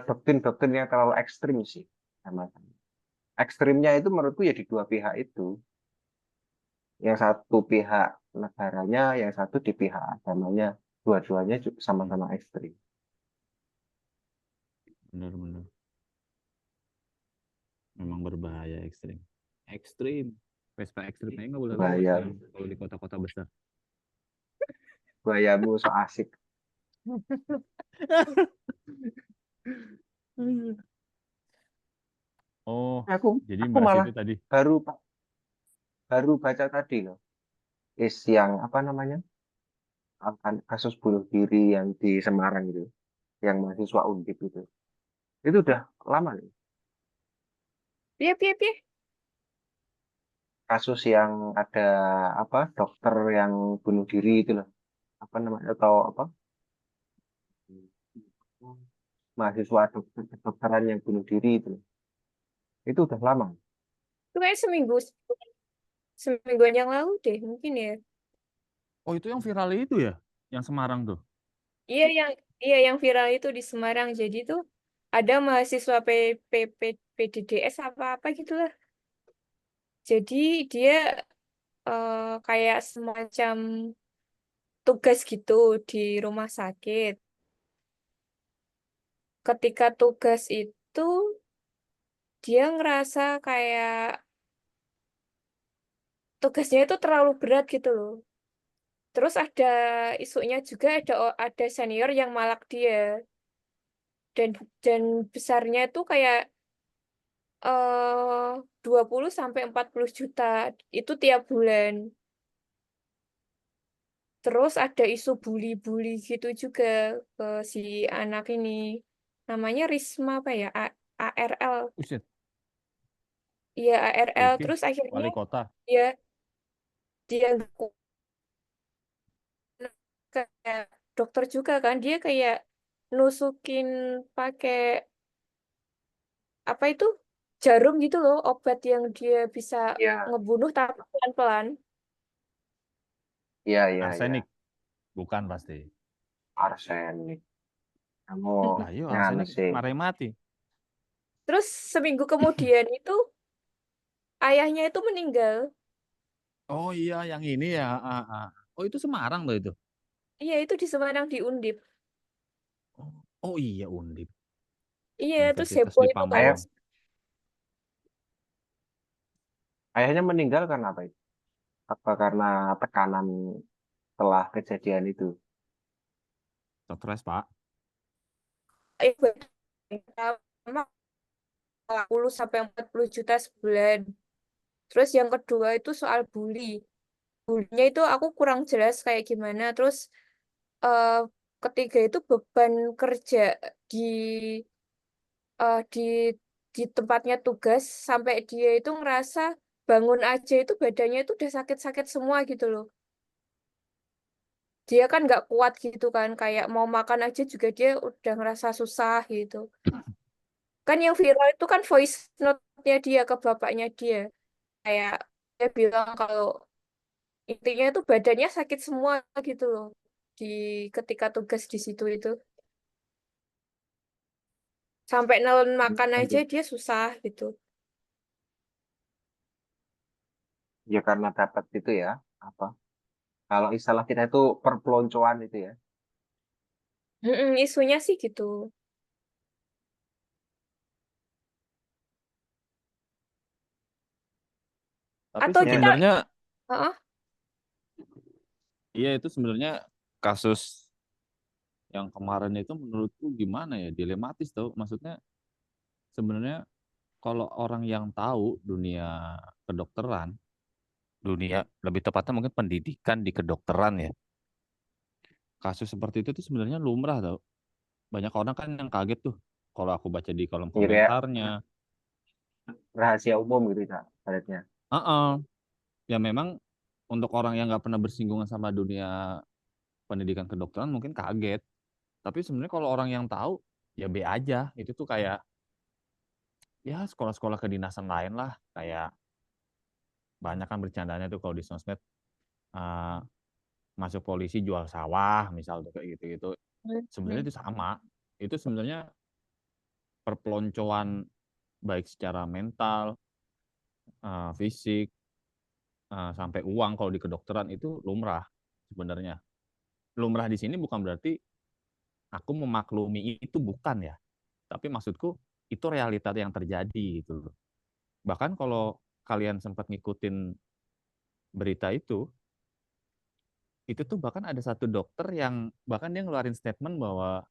Doktrin-doktrin yang terlalu ekstrim sih. Sama. Ekstrimnya itu menurutku ya di dua pihak itu. Yang satu pihak negaranya, yang satu di pihak agamanya. Dua-duanya sama-sama ekstrim. Benar-benar. Memang berbahaya ekstrim. Ekstrim. Vespa ekstrim aja nggak boleh lewat Bahaya, sekarang kalau di kota-kota besar. bahayamu so asik. Oh, Aku, jadi aku bahas malah itu tadi. baru baru baca tadi loh. Yang apa namanya? Akan kasus bunuh diri yang di Semarang itu, yang mahasiswa Undip itu. Itu udah lama nih. Piye, piye, piye. Kasus yang ada apa dokter yang bunuh diri itu loh. Apa namanya atau apa? Mahasiswa dokter kedokteran yang bunuh diri itu loh. Itu udah lama. Itu kayak semingguan yang lalu deh, mungkin ya. Oh, itu yang viral itu ya? Yang Semarang tuh? Iya yang iya yang viral itu di Semarang. Jadi tuh ada mahasiswa PDDS apa-apa gitu lah. Jadi dia kayak semacam tugas gitu di rumah sakit. Ketika tugas itu dia ngerasa kayak tugasnya itu terlalu berat gitu loh. Terus ada isunya juga ada senior yang malak dia dan besarnya itu kayak 20 sampai 40 juta itu tiap bulan. Terus ada isu bully-bully gitu juga ke si anak ini. Namanya Risma apa ya? ARL. Buset, Iya, ARL. Rifki, Terus akhirnya wali kota. dia dia nggak kuat, kayak dokter juga kan. Dia kayak nusukin pakai apa itu jarum gitu loh, obat yang dia bisa Iya, ngebunuh tapi pelan-pelan. iya, iya, iya. Arsenik, bukan pasti. Arsenik. Kamu Ayo, nganu arsenik sih. mari mati. Terus seminggu kemudian itu ayahnya itu meninggal. Oh iya, yang ini ya. Oh itu Semarang tuh itu. Iya, itu di Semarang di Undip. Oh, oh iya Undip, Iya, terus Universitas heboh di itu kan. Ayah, Pamulang. ayahnya meninggal karena apa itu? Apa karena tekanan setelah kejadian itu? Stres Pak. Eh, pertama 40 sampai 40 juta sebulan. Terus yang kedua itu soal bully. Bulinya itu aku kurang jelas kayak gimana. Terus eh, ketiga itu beban kerja di eh, di di tempatnya tugas sampai dia itu ngerasa bangun aja itu badannya itu udah sakit-sakit semua gitu loh. Dia kan nggak kuat gitu kan, kayak mau makan aja juga dia udah ngerasa susah gitu. Kan yang viral itu kan voice note-nya dia ke bapaknya dia. Kayak dia bilang kalau intinya itu badannya sakit semua gitu loh. Di ketika tugas di situ itu. Sampai nelen makan aja dia susah gitu. Ya karena dapat itu ya, apa? Kalau istilah kita itu perpeloncoan itu ya. Isunya sih gitu. Tapi Atau kita, Ya, sebenarnya Heeh. iya itu sebenarnya kasus yang kemarin itu menurutku gimana ya, dilematis tau. Maksudnya sebenarnya kalau orang yang tahu dunia kedokteran, dunia lebih tepatnya mungkin pendidikan di kedokteran ya, kasus seperti itu tuh sebenarnya lumrah tau. Banyak orang kan yang kaget tuh kalau aku baca di kolom ya kayak komentarnya. rahasia umum gitu ya, ibaratnya. Heeh. Ya memang untuk orang yang nggak pernah bersinggungan sama dunia pendidikan kedokteran mungkin kaget. Tapi sebenarnya kalau orang yang tahu ya be aja. Itu tuh kayak ya sekolah-sekolah kedinasan lain lah. Kayak banyak kan bercandanya tuh kalau di sosmed, eh, masuk polisi jual sawah misal tuh kayak gitu-gitu. Sebenarnya Hmm. itu sama. Itu sebenarnya perpeloncoan baik secara mental, fisik, sampai uang kalau di kedokteran itu lumrah sebenarnya. Lumrah di sini bukan berarti aku memaklumi itu, bukan ya. Tapi maksudku itu realita yang terjadi gitu loh. Bahkan kalau kalian sempat ngikutin berita itu tuh bahkan ada satu dokter yang bahkan dia ngeluarin statement bahwa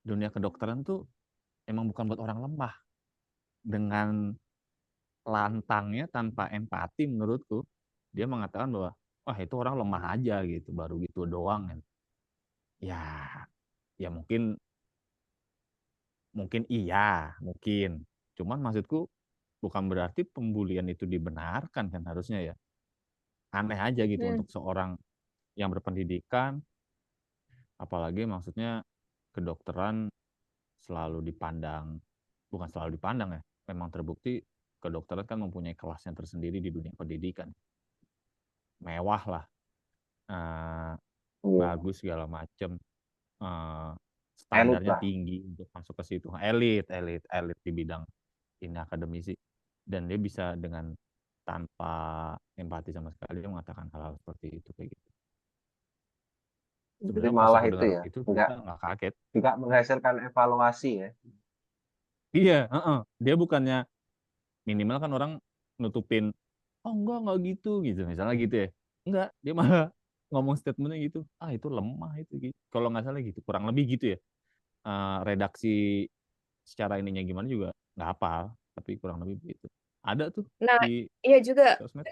dunia kedokteran tuh emang bukan buat orang lemah. Dengan lantangnya tanpa empati menurutku, dia mengatakan bahwa wah itu orang lemah aja gitu, baru gitu doang kan. Ya, ya mungkin mungkin iya, mungkin. Cuman maksudku bukan berarti pembulian itu dibenarkan kan harusnya ya. Aneh aja gitu Hmm. untuk seorang yang berpendidikan, apalagi maksudnya kedokteran selalu dipandang, bukan selalu dipandang ya, memang terbukti kedokteran kan mempunyai kelasnya tersendiri di dunia pendidikan. Mewah lah, eh, Iya, bagus segala macem, eh, elit standarnya lah. tinggi untuk masuk ke situ. Elit, elit, elit di bidang ini akademisi. Dan dia bisa dengan tanpa empati sama sekali dia mengatakan hal-hal seperti itu kayak gitu. Jadi Sebenarnya pas malah aku itu dengar ya, itu nggak berita nggak kaget. nggak menghasilkan evaluasi ya. Iya, dia bukannya minimal kan orang nutupin, oh enggak gitu gitu misalnya gitu ya. Enggak, dia malah ngomong statementnya gitu, ah itu lemah itu gitu. Kalau nggak salah gitu, kurang lebih gitu ya. Redaksi secara ininya gimana juga nggak hafal, tapi kurang lebih begitu. Ada tuh Nah, di iya juga. sosmed.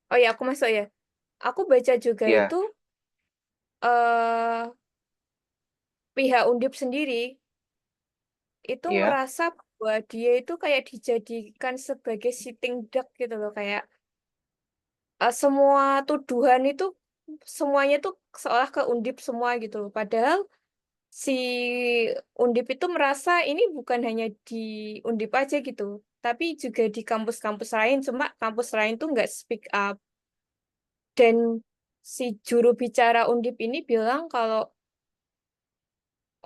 Oh ya, aku masuk ya. Aku baca juga itu Iya, eh pihak Undip sendiri itu Iya, merasa bahwa dia itu kayak dijadikan sebagai sitting duck gitu loh, kayak semua tuduhan itu semuanya tuh seolah ke Undip semua gitu loh. Padahal si Undip itu merasa ini bukan hanya di Undip aja gitu, tapi juga di kampus-kampus lain. Cuma kampus lain tuh nggak speak up. Dan si juru bicara Undip ini bilang kalau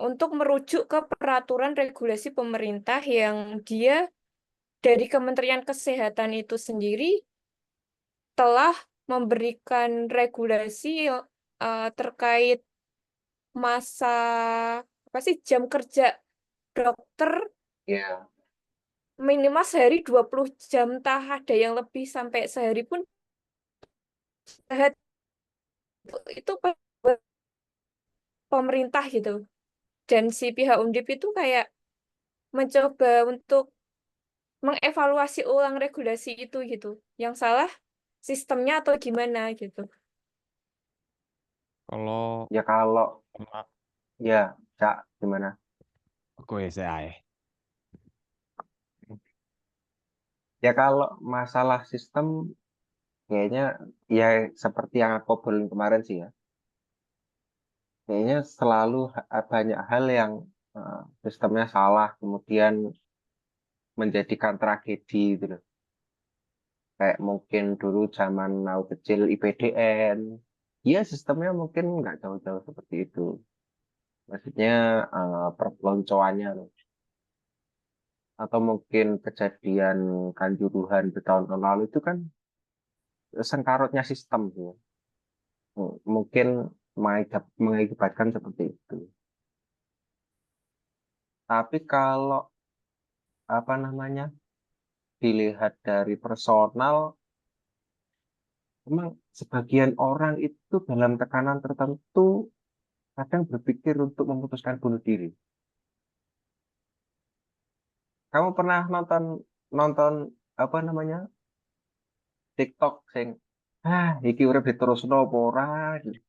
untuk merujuk ke peraturan regulasi pemerintah yang dia dari Kementerian Kesehatan itu sendiri telah memberikan regulasi terkait masa apa sih jam kerja dokter iya, minimal sehari 20 jam, entah ada yang lebih sampai sehari pun sehat. Itu pemerintah gitu. Dan si pihak Undip itu kayak mencoba untuk mengevaluasi ulang regulasi itu gitu. Yang salah sistemnya atau gimana gitu. Kalau ya kalau sama ya Cak gimana? aku SAE. Ya kalau masalah sistem kayaknya ya seperti yang aku obrolin kemarin sih ya. Kayaknya selalu banyak hal yang sistemnya salah kemudian menjadikan tragedi gitu loh. Kayak mungkin dulu zaman aku kecil IPDN, ya sistemnya mungkin nggak jauh-jauh seperti itu. Maksudnya perpeloncoannya loh. Atau mungkin kejadian Kanjuruhan di tahun lalu itu kan sengkarutnya sistem sih. Mungkin mengakibatkan seperti itu. Tapi kalau apa namanya dilihat dari personal, memang sebagian orang itu dalam tekanan tertentu kadang berpikir untuk memutuskan bunuh diri. Kamu pernah nonton nonton apa namanya TikTok sing iki urip diterusno apa ora gitu.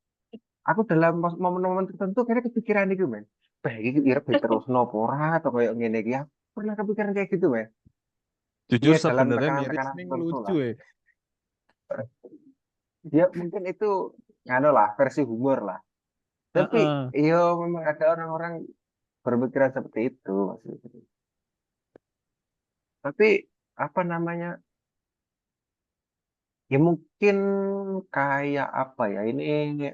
Aku dalam momen-momen tertentu kayaknya kepikiran itu men. Iki urip diterusno apa ora atau kayak ngene iki. Aku pernah kepikiran kayak gitu men. Jujur Iya dalam sebenarnya miris tekanan-tekanan nih tertentu ngelucu lah. ya. Ya mungkin itu anu lah versi humor lah. Tapi Heeh. iya memang ada orang-orang berpikiran seperti itu maksudnya. Tapi apa namanya? Ya mungkin kayak apa ya? Ini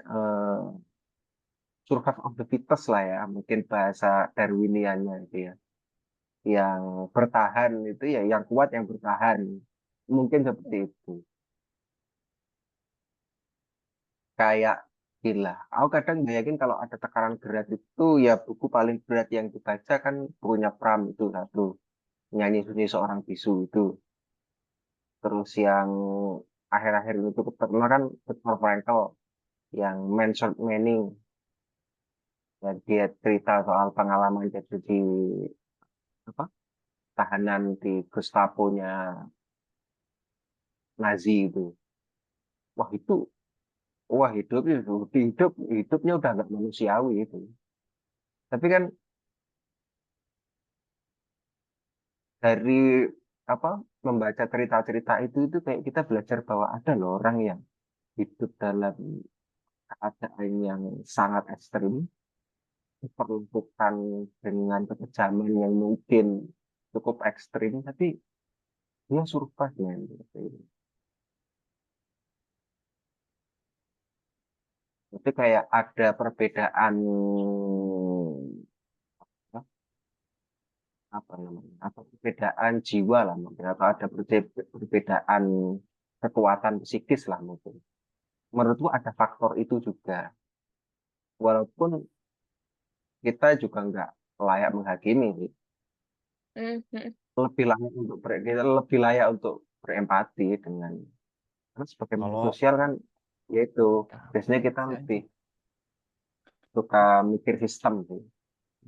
survival of the fittest lah ya. Mungkin bahasa Darwiniannya itu ya. Yang bertahan itu ya, yang kuat yang bertahan. Mungkin seperti itu. Kayak gila. Aku kadang bayangin kalau ada tekanan berat itu ya buku paling berat yang dibaca kan bukunya Pram itu satu. Nyanyi Sunyi Seorang Bisu itu. Terus yang akhir-akhir ini cukup terkenal kan Viktor Frankl yang Man's Search Meaning. Ya, dia cerita soal pengalaman jadi di apa tahanan di Gestapo-nya Nazi itu. Wah itu, wah hidupnya udah nggak manusiawi itu. Tapi kan dari apa membaca cerita-cerita itu kayak kita belajar bahwa ada loh orang yang hidup dalam keadaan yang sangat ekstrim, diperlukan dengan kekejaman yang mungkin cukup ekstrim, tapi dia survive man. Itu kayak ada perbedaan apa namanya atau perbedaan jiwa lah mungkin atau ada perbedaan kekuatan psikis lah mungkin menurutku ada faktor itu juga walaupun kita juga nggak layak menghakimi sih. Mhm. Kita lebih layak untuk berempati dengan karena sebagai makhluk Kalau sosial kan yaitu biasanya kita si lebih anjing. suka mikir sistem sih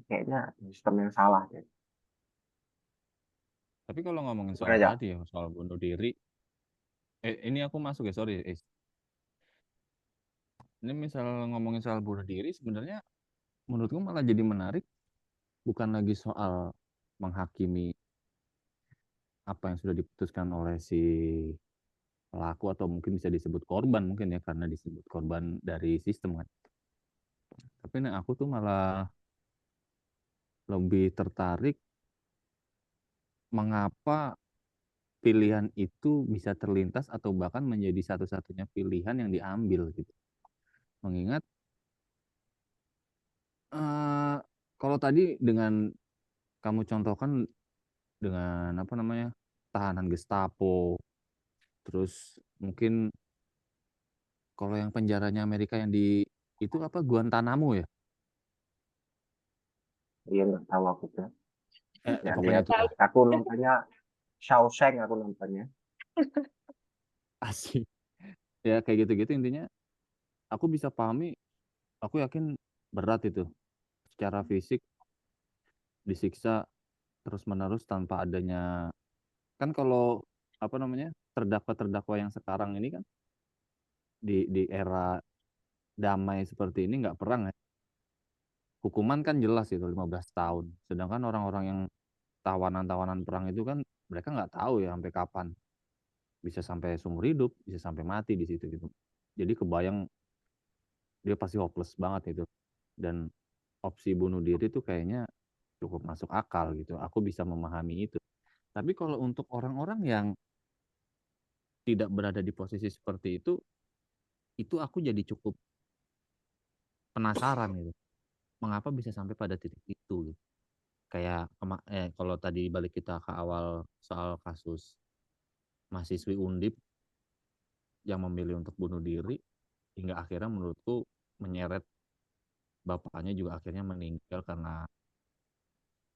kayaknya ada sistem yang salah deh. Tapi kalau ngomongin Gimana soal ya. tadi ya, soal bunuh diri, ini aku masuk ya, sorry. Ini misal ngomongin soal bunuh diri, sebenarnya menurutku malah jadi menarik, bukan lagi soal menghakimi apa yang sudah diputuskan oleh si pelaku atau mungkin bisa disebut korban mungkin ya karena disebut korban dari sistem kan. Tapi nah, aku tuh malah lebih tertarik mengapa pilihan itu bisa terlintas atau bahkan menjadi satu-satunya pilihan yang diambil gitu. Mengingat kalau tadi dengan kamu contohkan dengan apa namanya tahanan Gestapo, terus mungkin kalau yang penjaranya Amerika yang di itu apa Guantanamo ya? Iya nggak tahu aku tuh. Ya Pokoknya lihat itulah aku nontonnya Shawshank, aku nontonnya. asik. Ya kayak gitu-gitu intinya aku bisa pahami, aku yakin berat itu secara fisik disiksa terus-menerus tanpa adanya kan kalau apa namanya terdakwa-terdakwa yang sekarang ini kan di era damai seperti ini nggak perang ya. Hukuman kan jelas itu 15 tahun. Sedangkan orang-orang yang tawanan-tawanan perang itu kan mereka nggak tahu ya sampai kapan. Bisa sampai seumur hidup, bisa sampai mati di situ gitu. Jadi kebayang dia pasti hopeless banget itu. Dan opsi bunuh diri tuh kayaknya cukup masuk akal gitu. Aku bisa memahami itu. Tapi kalau untuk orang-orang yang tidak berada di posisi seperti itu aku jadi cukup penasaran gitu. Mengapa bisa sampai pada titik itu gitu. Kayak kalau tadi balik kita ke awal soal kasus mahasiswi Undip yang memilih untuk bunuh diri hingga akhirnya menurutku menyeret bapaknya juga akhirnya meninggal karena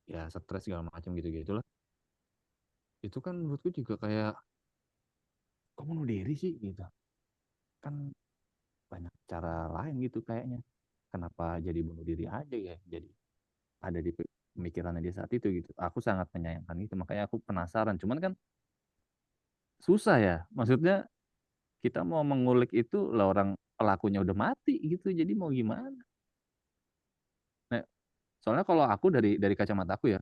ya stres segala macam gitu-gitulah. Itu kan menurutku juga kayak kok bunuh diri sih gitu. Kan banyak cara lain gitu kayaknya. Kenapa jadi bunuh diri aja ya? Jadi ada di pemikirannya dia saat itu gitu. Aku sangat menyayangkan itu, makanya aku penasaran. Cuman kan susah ya. Maksudnya kita mau mengulik itu lah orang pelakunya udah mati gitu. Jadi mau gimana? Nah, soalnya kalau aku dari kacamata aku ya,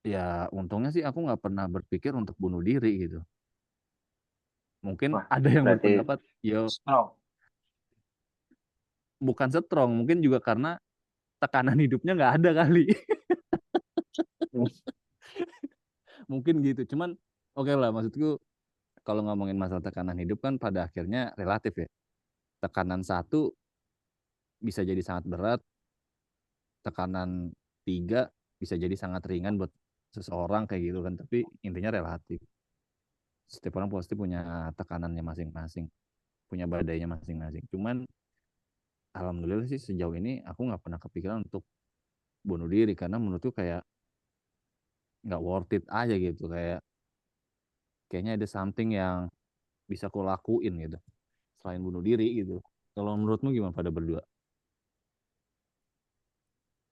ya untungnya sih aku nggak pernah berpikir untuk bunuh diri gitu. Mungkin Wah, ada yang berarti berpendapat, yo strong. bukan strong, mungkin juga karena tekanan hidupnya nggak ada kali. Mungkin gitu. Cuman oke lah, maksudku kalau ngomongin masalah tekanan hidup kan pada akhirnya relatif ya. Tekanan satu bisa jadi sangat berat, tekanan tiga bisa jadi sangat ringan buat seseorang kayak gitu kan. Tapi intinya relatif. Setiap orang pasti punya tekanannya masing-masing, punya badainya masing-masing. Cuman alhamdulillah sih sejauh ini aku nggak pernah kepikiran untuk bunuh diri karena menurutku kayak nggak worth it aja gitu kayak kayaknya ada something yang bisa aku lakuin gitu selain bunuh diri gitu. Kalau menurutmu gimana pada berdua?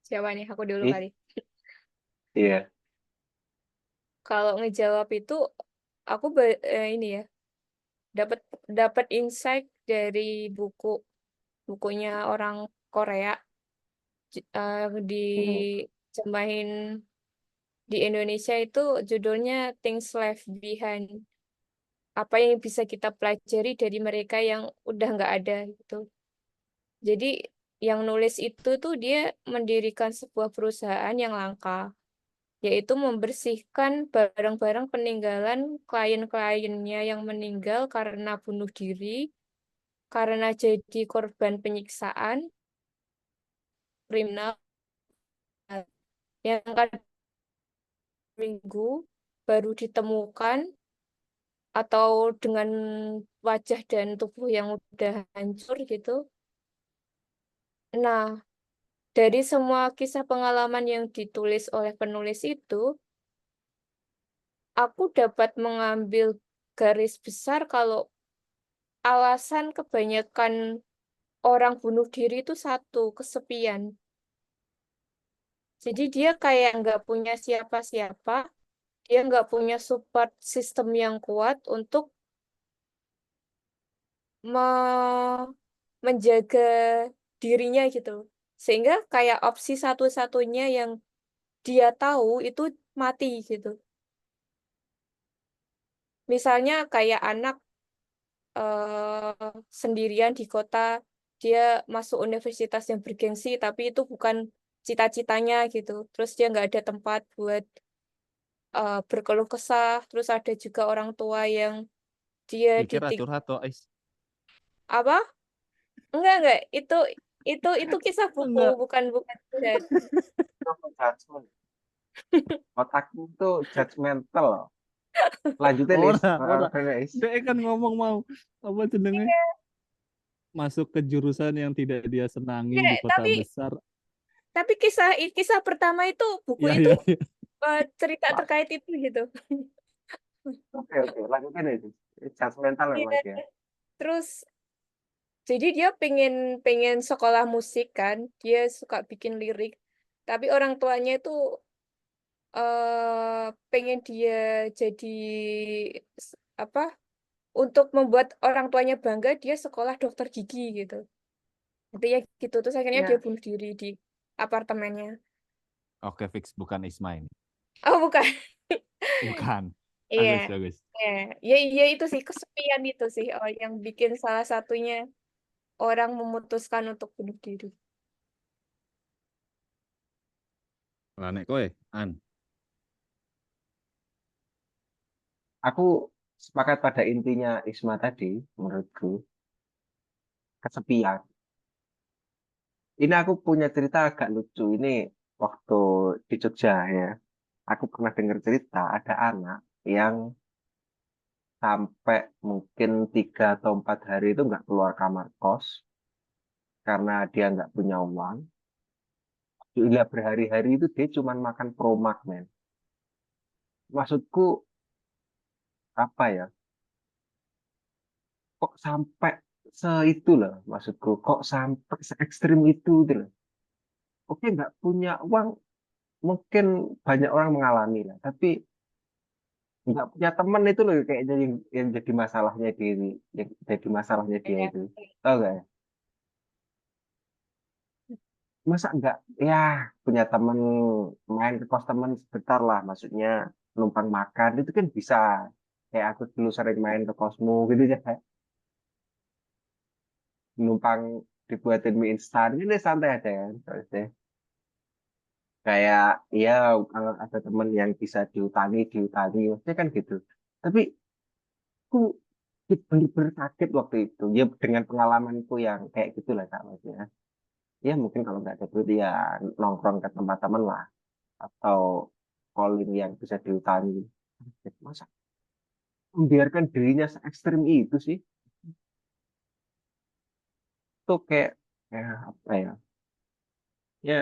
Siapa nih? Aku dulu Ih, kali. iya. Kalau ngejawab itu, aku ini ya, dapat dapat insight dari bukunya orang Korea, Mhm. dijemahin di Indonesia itu judulnya Things Left Behind. Apa yang bisa kita pelajari dari mereka yang udah nggak ada gitu. Jadi yang nulis itu tuh dia mendirikan sebuah perusahaan yang langka, yaitu membersihkan barang-barang peninggalan klien-kliennya yang meninggal karena bunuh diri, karena jadi korban penyiksaan, kriminal, yang kadang minggu baru ditemukan atau dengan wajah dan tubuh yang udah hancur gitu. Nah, dari semua kisah pengalaman yang ditulis oleh penulis itu, aku dapat mengambil garis besar kalau alasan kebanyakan orang bunuh diri itu satu, kesepian. Jadi dia kayak nggak punya siapa-siapa, dia nggak punya support system yang kuat untuk me- menjaga dirinya gitu. Sehingga kayak opsi satu-satunya yang dia tahu itu mati gitu. Misalnya kayak anak sendirian di kota, dia masuk universitas yang bergengsi, tapi itu bukan cita-citanya gitu. Terus dia nggak ada tempat buat berkeluh kesah. Terus ada juga orang tua yang dia Dikira ditik curhat tuh, Ais. apa? Enggak, itu kisah buku, Enggak. bukan curhat. Itu judgment. Otakku tuh judgmental. Lanjutin Is. Ora, ora. Is. Dia kan ngomong mau apa jenenge masuk ke jurusan yang tidak dia senangi di Enggak, kota tapi besar. kisah pertama itu buku Ya, itu ya, ya. cerita terkait itu gitu. Oke, lanjutin Is. Judgmental memang Iya. dia. Terus jadi dia pengen pengen sekolah musik kan, dia suka bikin lirik, tapi orang tuanya itu pengen dia jadi apa? Untuk membuat orang tuanya bangga, dia sekolah dokter gigi gitu. Intinya gitu. Terus akhirnya dia Ya, bunuh diri di apartemennya. Oke, fix bukan Isma ini. Oh bukan. Bukan. Iya. Bagus, bagus. Iya, ya, iya itu sih kesepian itu sih yang bikin salah satunya orang memutuskan untuk bunuh diri. Lah nek kowe, An. aku sepakat pada intinya Isma tadi, menurutku, kesepian. Ini aku punya cerita agak lucu. Ini waktu di Jogja ya. Aku pernah dengar cerita ada anak yang sampai mungkin 3 atau 4 hari itu nggak keluar kamar kos karena dia nggak punya uang. Gila berhari-hari itu dia cuma makan promak, men. Maksudku apa ya? Kok sampai seitu loh, maksudku. Kok sampai se ekstrim itu gitu loh. Oke, nggak punya uang, mungkin banyak orang mengalami lah. Tapi nggak punya teman itu loh kayaknya yang jadi masalahnya diri, yang jadi masalahnya dia Iya. itu. Tahu nggak ya? Masa nggak ya punya teman main ke kos teman sebentar lah, maksudnya numpang makan itu kan bisa. Kayak aku dulu sering main ke kosmu gitu ya, numpang dibuatin mie instan ini santai aja kan. Terus deh kayak ya kalau ada teman yang bisa diutangi maksudnya kan gitu. Tapi aku bener-bener kaget waktu itu ya dengan pengalamanku yang kayak gitulah kak, maksudnya ya mungkin kalau nggak ada duit ya nongkrong ke tempat teman lah, atau calling yang bisa diutangi. Masa membiarkan dirinya se ekstrim itu sih, tuh kayak ya apa ya, ya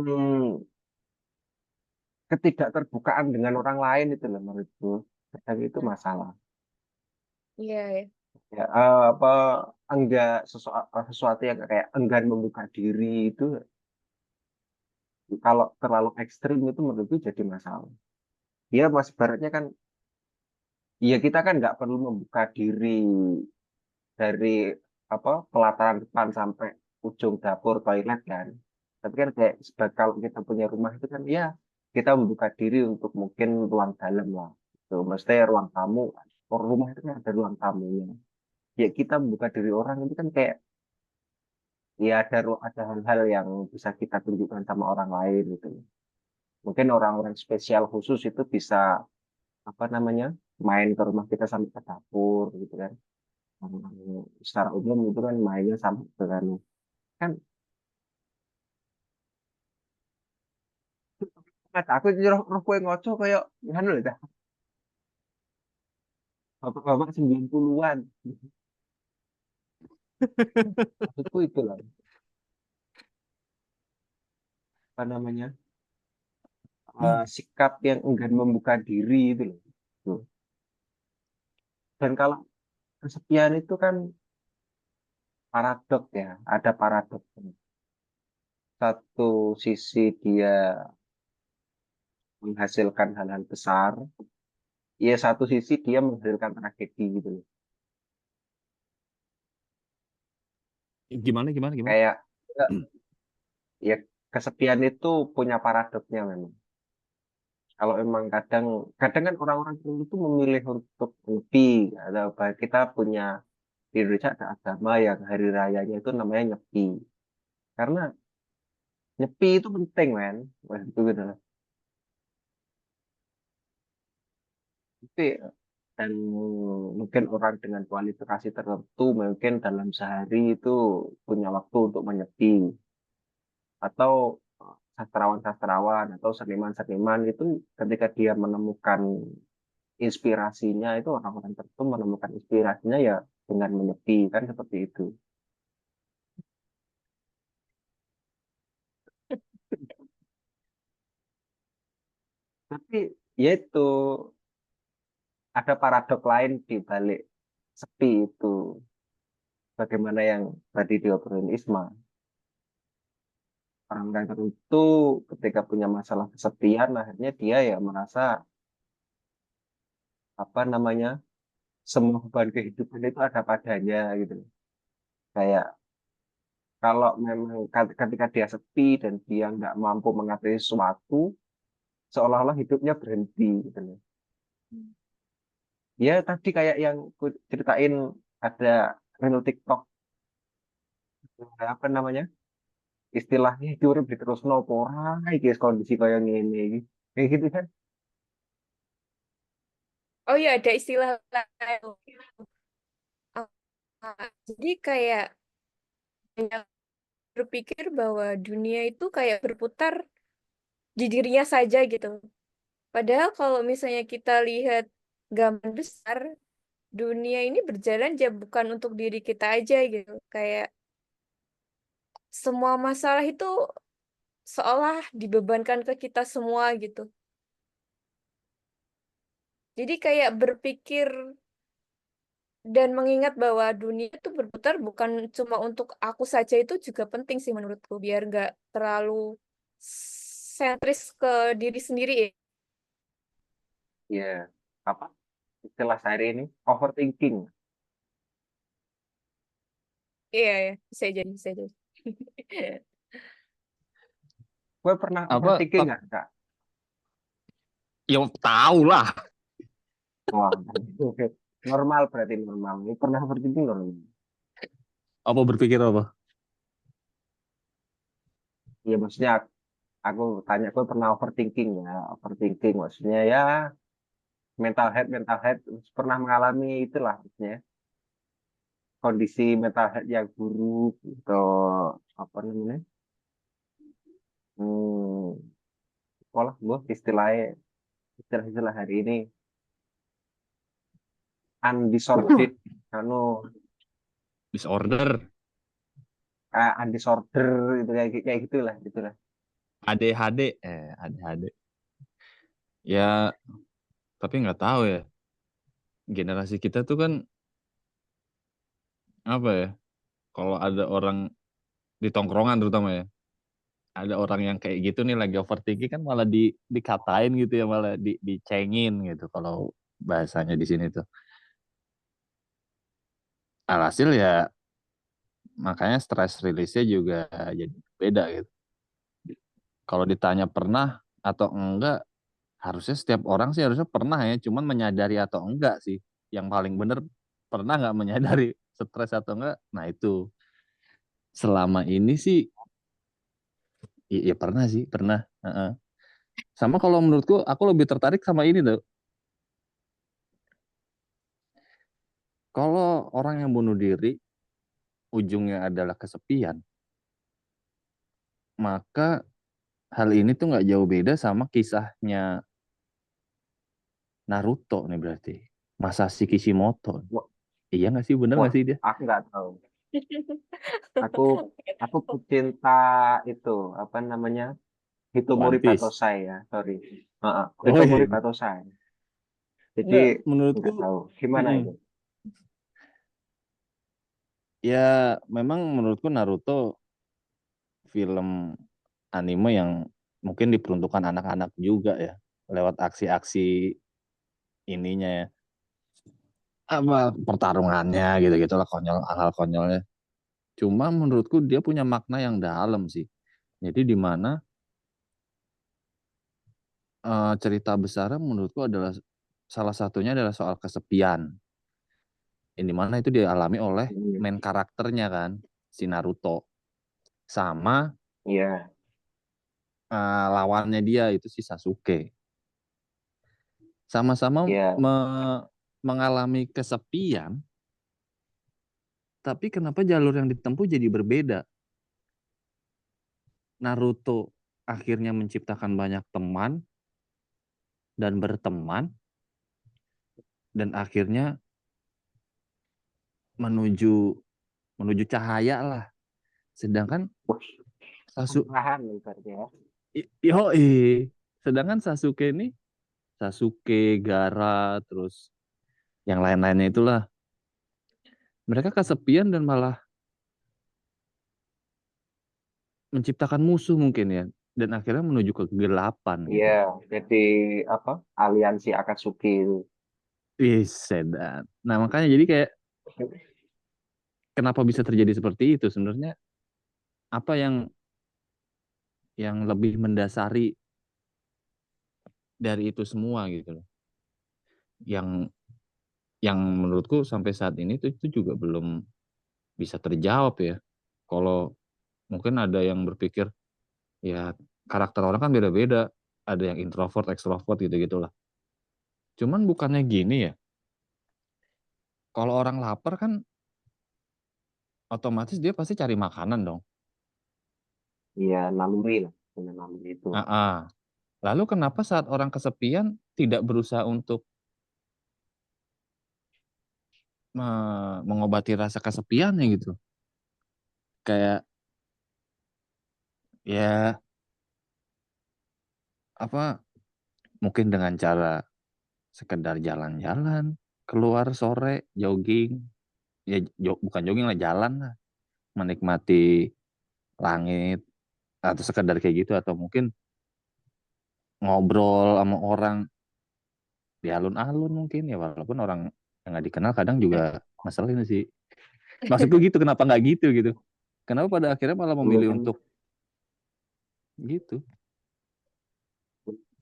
hmm, ketidakterbukaan dengan orang lain itu loh menurutku kadang itu masalah. Iya, ya. Ya apa enggak sesuatu yang kayak enggan membuka diri itu kalau terlalu ekstrim itu menurutku jadi masalah. Ya mas baratnya kan ya kita kan nggak perlu membuka diri dari apa pelataran depan sampai ujung dapur toilet kan. Tapi kan kayak kalau kita punya rumah itu kan ya kita membuka diri untuk mungkin ruang dalam lah. Tuh, mesti ruang tamu. Rumah itu kan ada ruang tamunya. Ya kita membuka diri orang itu kan kayak ya ada hal-hal yang bisa kita tunjukkan sama orang lain gitu. Mungkin orang-orang spesial khusus itu bisa apa namanya main ke rumah kita sampai ke dapur gitu kan. Secara umum itu kan mainnya sama dengan kan aku roh roh kue ngoco kayak nganu lho dah. Bapak-bapak 90-an. Maksudku itu lah apa namanya sikap yang enggan membuka diri itu loh. Tuh. Dan kalau kesepian itu kan paradok ya, ada paradok. Satu sisi dia menghasilkan hal-hal besar, ya satu sisi dia menghasilkan tragedi gitu loh. Gimana gimana gimana? Kayak ya kesepian itu punya paradoksnya memang. Kalau emang kadang kadang kan orang-orang itu memilih untuk nyepi. Ada apa kita punya di Indonesia ada agama yang hari rayanya itu namanya nyepi. Karena nyepi itu penting men. Wah, itu gitu lah. Tapi dan mungkin orang dengan kualifikasi tertentu mungkin dalam sehari itu punya waktu untuk menyepi atau sastrawan-sastrawan atau seniman-seniman itu ketika dia menemukan inspirasinya itu orang-orang tertentu menemukan inspirasinya ya dengan menyepi kan seperti itu. Tapi ya itu ada paradok lain di balik sepi itu. Bagaimana yang tadi diobrolin Isma, orang-orang tertentu ketika punya masalah kesepian akhirnya dia ya merasa apa namanya semua beban kehidupan itu ada padanya gitu. Kayak kalau memang ketika dia sepi dan dia nggak mampu mengatasi sesuatu, seolah-olah hidupnya berhenti gitu loh. Ya tadi kayak yang ku ceritain ada reel TikTok apa namanya istilahnya itu urip diterusno apa ora iki kondisi kayak ngene iki. Kayak gitu kan. Oh iya, ada istilah lain. Jadi kayak banyak berpikir bahwa dunia itu kayak berputar di dirinya saja gitu. Padahal kalau misalnya kita lihat gambar besar, dunia ini berjalan ya bukan untuk diri kita aja gitu. Kayak semua masalah itu seolah dibebankan ke kita semua gitu. Jadi kayak berpikir dan mengingat bahwa dunia itu berputar bukan cuma untuk aku saja itu juga penting sih menurutku biar nggak terlalu sentris ke diri sendiri ya. Ya apa istilah saya ini overthinking. Iya ya, bisa jadi, bisa jadi. Gue pernah Apa? overthinking nggak kak? Ya tahu lah. Wah, normal berarti normal. Ini pernah overthinking normal. Apa berpikir apa? Ya maksudnya aku tanya gue pernah overthinking ya. Overthinking maksudnya ya mental health pernah mengalami itulah maksudnya kondisi mental health yang buruk atau apa namanya sekolah gue istilah hari ini undisordered anu Disorder, undisorder itu kayak gitulah. ADHD, ADHD. Ya, tapi nggak tahu ya. Generasi kita tuh kan apa ya? Kalau ada orang di tongkrongan terutama ya, ada orang yang kayak gitu nih lagi overthinking kan malah dikatain gitu ya, malah dicengin gitu kalau bahasanya di sini tuh. Alhasil ya makanya stress release-nya juga jadi beda gitu. Kalau ditanya pernah atau enggak, harusnya setiap orang sih harusnya pernah ya, cuman menyadari atau enggak sih. Yang paling bener pernah nggak menyadari stres atau enggak? Nah itu selama ini sih, iya pernah sih, pernah. Heeh. Sama kalau menurutku, aku lebih tertarik sama ini tuh. Kalau orang yang bunuh diri, ujungnya adalah kesepian, maka hal ini tuh nggak jauh beda sama kisahnya Naruto nih berarti. Masashi Kishimoto. Wah, Iya nggak sih, bener wah, nggak sih dia? aku nggak tahu. Aku aku pecinta itu apa namanya Hitomori One Piece. Batosai ya, sorry. Oh Hitomori iya. Batosai. Jadi Nggak, nggak menurutku, tahu gimana itu. mm-mm. Ya memang menurutku Naruto film anime yang mungkin diperuntukkan anak-anak juga ya. Lewat aksi-aksi ininya ya, apa pertarungannya gitu-gitu lah, konyol, hal-hal konyolnya. Cuma menurutku dia punya makna yang dalam sih. Jadi di mana cerita besarnya menurutku adalah salah satunya adalah soal kesepian. Yang dimana itu dialami oleh Hmm, main karakternya kan, si Naruto. Sama iya, lawannya dia itu si Sasuke. Sama-sama iya, mengalami kesepian, tapi kenapa jalur yang ditempuh jadi berbeda? Naruto akhirnya menciptakan banyak teman dan berteman, dan akhirnya menuju menuju cahaya lah. Sedangkan wah, Sasu perlahan berarti ya. sedangkan Sasuke, Gaara, terus yang lain-lainnya itulah, mereka kesepian dan malah menciptakan musuh mungkin ya, dan akhirnya menuju ke kegelapan Iya, gitu. jadi apa? Aliansi Akatsuki itu. Ih, sedan. Nah, makanya jadi kayak kenapa bisa terjadi seperti itu sebenarnya, apa yang lebih mendasari dari itu semua gitu loh. Yang yang menurutku sampai saat ini tuh itu juga belum bisa terjawab ya. Kalau mungkin ada yang berpikir ya karakter orang kan beda-beda, ada yang introvert, ekstrovert gitu-gitulah. Cuman bukannya gini ya. Kalau orang lapar kan otomatis dia pasti cari makanan dong. Iya, naluri lah. Punya naluri itu. Ah, ah. Lalu kenapa saat orang kesepian tidak berusaha untuk mengobati rasa kesepiannya gitu? Kayak ya apa mungkin dengan cara sekedar jalan-jalan, keluar sore, jogging, ya bukan jogging lah, jalan lah, menikmati langit atau sekedar kayak gitu, atau mungkin ngobrol sama orang di alun-alun mungkin ya, walaupun orang yang nggak dikenal kadang juga ngeselin sih. Maksudku gitu, kenapa nggak gitu gitu? Kenapa pada akhirnya malah Iya memilih kan, untuk gitu?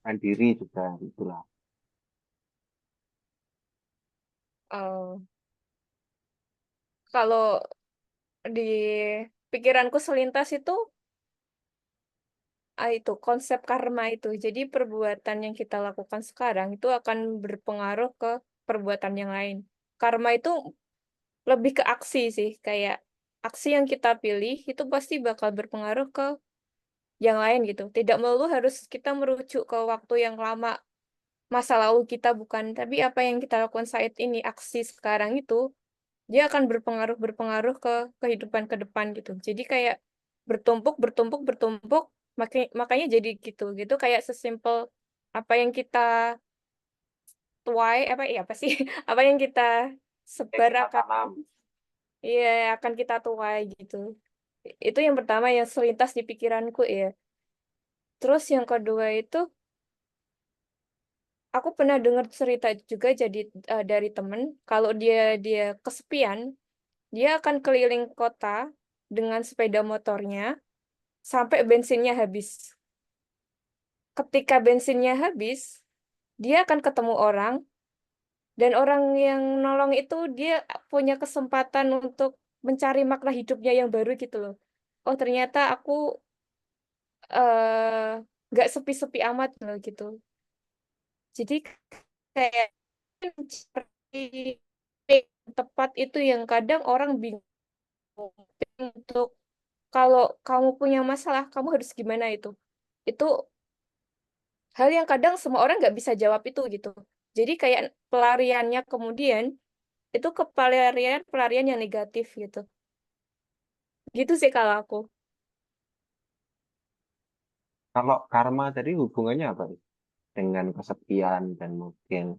kan diri juga itulah. Oh, kalau di pikiranku selintas itu itu konsep karma itu. Jadi perbuatan yang kita lakukan sekarang itu akan berpengaruh ke perbuatan yang lain. Karma itu lebih ke aksi sih, kayak aksi yang kita pilih itu pasti bakal berpengaruh ke yang lain gitu. Tidak melulu harus kita merujuk ke waktu yang lama, masa lalu kita bukan, tapi apa yang kita lakukan saat ini, aksi sekarang itu dia akan berpengaruh ke kehidupan ke depan gitu. Jadi kayak bertumpuk bertumpuk bertumpuk, makanya jadi gitu gitu, kayak sesimpel apa yang kita tuai apa ya apa sih apa yang kita Yang sebar kita akan tanam. iya akan kita tuai gitu. Itu yang pertama yang selintas di pikiranku ya. Terus yang kedua itu aku pernah dengar cerita juga jadi dari temen kalau dia dia kesepian, dia akan keliling kota dengan sepeda motornya sampai bensinnya habis. Ketika bensinnya habis, dia akan ketemu orang, dan orang yang nolong itu dia punya kesempatan untuk mencari makna hidupnya yang baru gitu loh. Oh, ternyata aku eh nggak sepi-sepi amat loh gitu. Jadi kayak seperti tepat itu yang kadang orang bingung untuk kalau kamu punya masalah, kamu harus gimana itu. Itu hal yang kadang semua orang nggak bisa jawab itu gitu. Jadi kayak pelariannya kemudian itu ke pelarian pelarian yang negatif gitu. Gitu sih kalau aku. Kalau karma tadi hubungannya apa nih? Dengan kesepian dan mungkin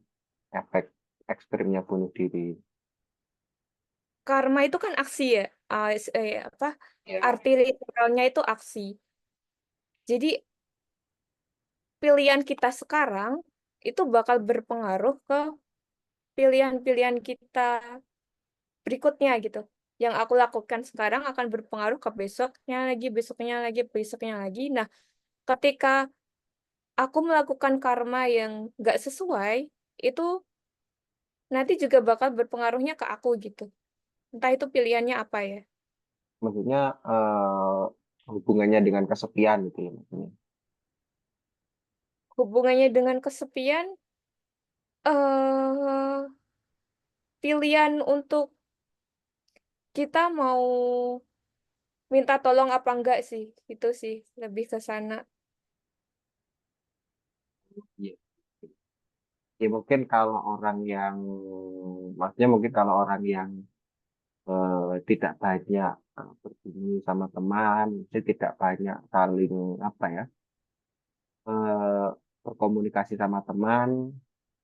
efek ekstrimnya bunuh diri. Karma itu kan aksi ya. Apa Ya. arti literalnya itu aksi. Jadi pilihan kita sekarang itu bakal berpengaruh ke pilihan-pilihan kita berikutnya gitu. Yang aku lakukan sekarang akan berpengaruh ke besoknya lagi, besoknya lagi, besoknya lagi. Nah, ketika aku melakukan karma yang nggak sesuai, itu nanti juga bakal berpengaruhnya ke aku gitu. Entah itu pilihannya apa ya. Maksudnya hubungannya dengan kesepian gitu ya maksudnya. Hubungannya dengan kesepian, eh pilihan untuk kita mau minta tolong apa enggak sih. Itu sih, lebih ke sana. Iya. Ya mungkin kalau orang yang maksudnya mungkin kalau orang yang tidak banyak berguru sama teman, jadi tidak banyak saling apa ya eh, berkomunikasi sama teman,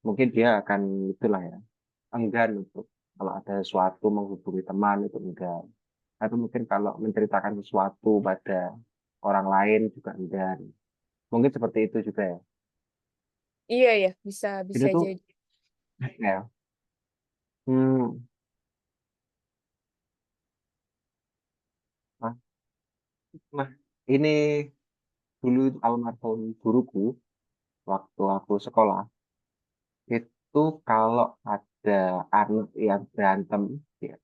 mungkin dia akan itulah ya enggan untuk kalau ada sesuatu menghubungi teman itu enggan. Atau mungkin kalau menceritakan sesuatu pada orang lain juga enggan. Mungkin seperti itu juga ya. Iya ya, bisa Itu bisa tuh jadi. ya. Hmm, nah, nah, ini dulu almarhum guruku waktu aku sekolah itu kalau ada anak yang berantem ya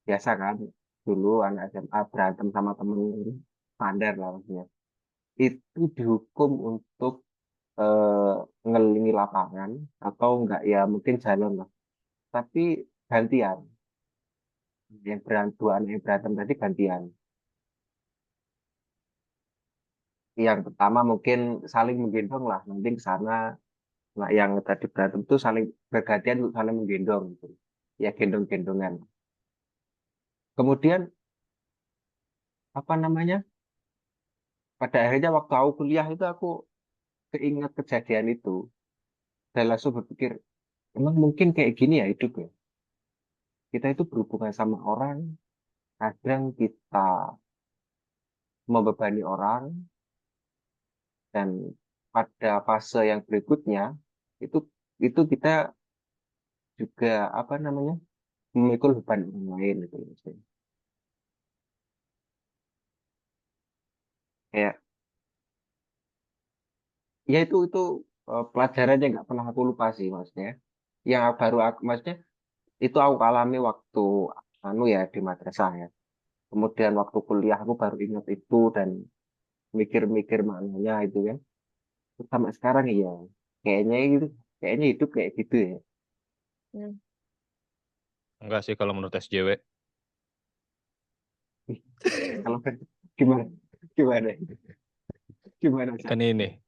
biasa kan dulu anak SMA berantem sama temen standar lah maksudnya itu dihukum untuk eh, ngelilingi lapangan atau enggak ya mungkin jalan lah tapi gantian yang berantem dua anak yang berantem tadi gantian yang pertama mungkin saling menggendong lah nanti ke sana nah yang tadi berantem itu saling bergantian untuk saling menggendong gitu ya gendong-gendongan kemudian apa namanya pada akhirnya waktu aku kuliah itu aku keinget kejadian itu dan langsung berpikir emang mungkin kayak gini ya hidup ya kita itu berhubungan sama orang kadang kita membebani orang dan pada fase yang berikutnya itu kita juga apa namanya memikul beban orang lain gitu maksudnya. Kayak ya itu pelajarannya nggak pernah aku lupa sih maksudnya yang baru aku maksudnya itu aku alami waktu anu ya di madrasah ya kemudian waktu kuliah aku baru ingat itu dan mikir-mikir maknanya itu kan terus sampai sekarang iya kayaknya itu kayaknya hidup kayak gitu ya. Hmm. Enggak sih kalau menurut SJW. Kalau kan gimana gimana gimana Cak? Kan ini,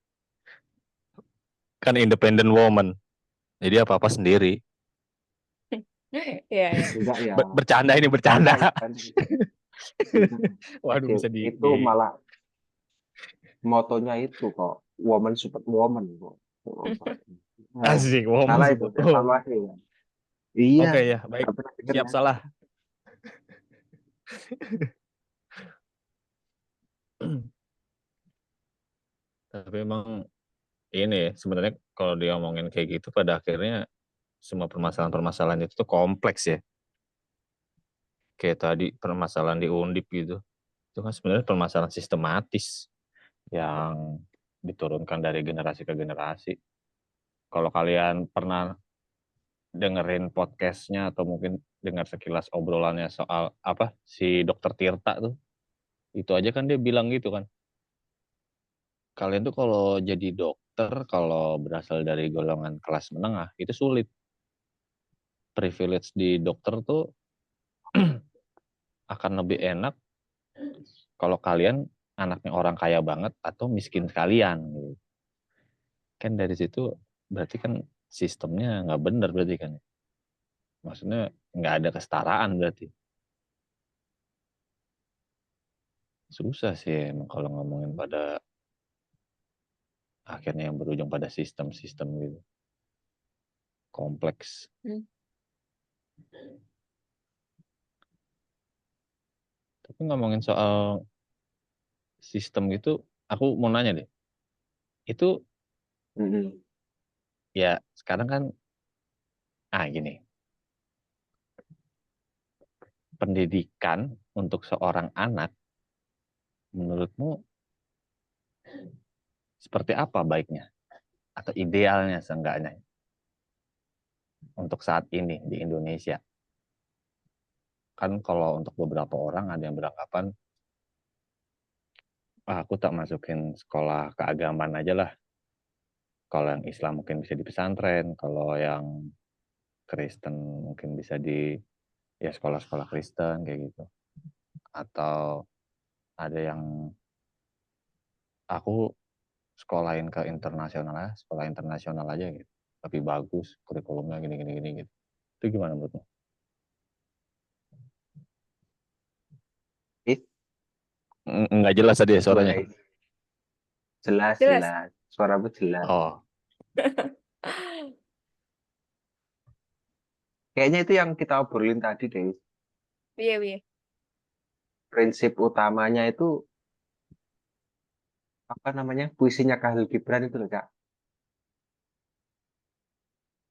kan independent woman. Jadi apa-apa sendiri. Iya ya. Enggak ya Bercanda ini, bercanda bercanda. bercanda. Enggak. Waduh, bisa Itu malah motonya itu kok woman super woman kok. Nah, asik, woman salah itu support woman. evaluasi ya. Iya, Oke ya, baik. nggak pernah dengar Siap ya. salah. Tapi emang ini ya, sebenarnya kalau diomongin kayak gitu pada akhirnya semua permasalahan-permasalahan itu tuh kompleks ya. Kayak tadi permasalahan di Undip gitu. Itu kan sebenarnya permasalahan sistematis yang diturunkan dari generasi ke generasi. Kalau kalian pernah dengerin podcastnya atau mungkin dengar sekilas obrolannya soal apa si Dokter Tirta tuh, itu aja kan dia bilang gitu kan. Kalian tuh kalau jadi dokter, kalau berasal dari golongan kelas menengah, itu sulit. Privilege di dokter tuh akan lebih enak kalau kalian anaknya orang kaya banget atau miskin sekalian. Gitu. Kan dari situ berarti kan sistemnya nggak benar berarti kan. Maksudnya nggak ada kesetaraan berarti. Susah sih emang kalau ngomongin pada akhirnya yang berujung pada sistem-sistem gitu. Kompleks. Hmm. Tapi ngomongin soal sistem gitu, aku mau nanya deh. Itu Mm-mm. ya sekarang kan gini, pendidikan untuk seorang anak menurutmu seperti apa baiknya atau idealnya seenggaknya untuk saat ini di Indonesia? Kan kalau untuk beberapa orang ada yang beranggapan, aku tak masukin sekolah keagamaan aja lah. Kalau yang Islam mungkin bisa di pesantren, kalau yang Kristen mungkin bisa di ya sekolah-sekolah Kristen kayak gitu. Atau ada yang aku sekolahin ke internasional ya, sekolah internasional aja gitu. Lebih bagus kurikulumnya gini gitu. Itu gimana menurutmu? Eh, Nggak jelas tadi ya suaranya. mulai jelas Jelas. jelas, suaramu jelas. Oh, Kayaknya itu yang kita obrolin tadi deh. Iya, iya. Prinsip utamanya itu apa namanya? Puisinya Khalil Gibran itu loh, Kak.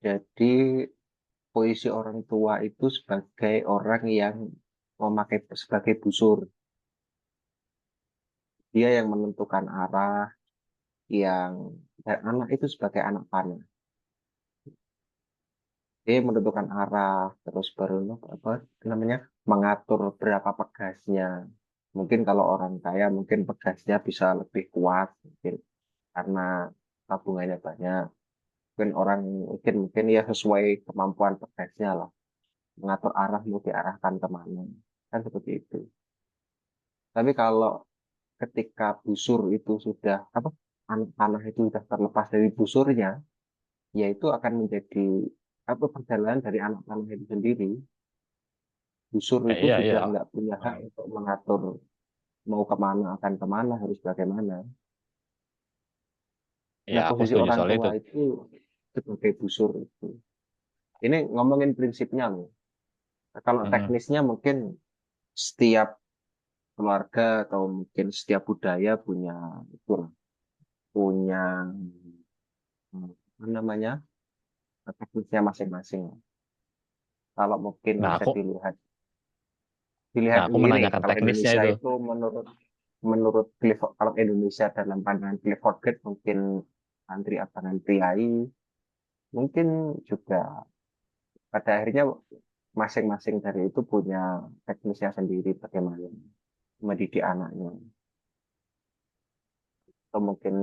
Jadi puisi orang tua itu sebagai orang yang memakai sebagai busur. Dia yang menentukan arah, yang dan anak itu sebagai anak panah. Dia menentukan arah, terus baru apa namanya mengatur berapa pegasnya. Mungkin kalau orang kaya mungkin pegasnya bisa lebih kuat, mungkin karena tabungannya banyak. Mungkin orang mungkin ya sesuai kemampuan pegasnya lah, mengatur arah mau diarahkan kemana, kan seperti itu. Tapi kalau ketika busur itu sudah apa anak panah itu sudah terlepas dari busurnya, ya itu akan menjadi apa perjalanan dari anak panah itu sendiri. Busur itu iya iya. sudah nggak punya hak untuk mengatur mau kemana akan kemana harus bagaimana. Ya Nah aku posisi setuju orang soal tua itu. itu sebagai busur itu. Ini ngomongin prinsipnya loh. Kalau Mm-mm. teknisnya mungkin setiap keluarga atau mungkin setiap budaya punya itu lah, punya apa namanya teknisnya masing-masing. Kalau mungkin Nah bisa aku dilihat nah dilihat aku gini, menanyakan kalau teknisnya Indonesia itu. itu menurut menurut Clifford, kalau Indonesia dalam pandangan Clifford Gate mungkin antri abangan priai mungkin juga pada akhirnya masing-masing dari itu punya teknisnya sendiri bagaimana mendidik anaknya. Atau mungkin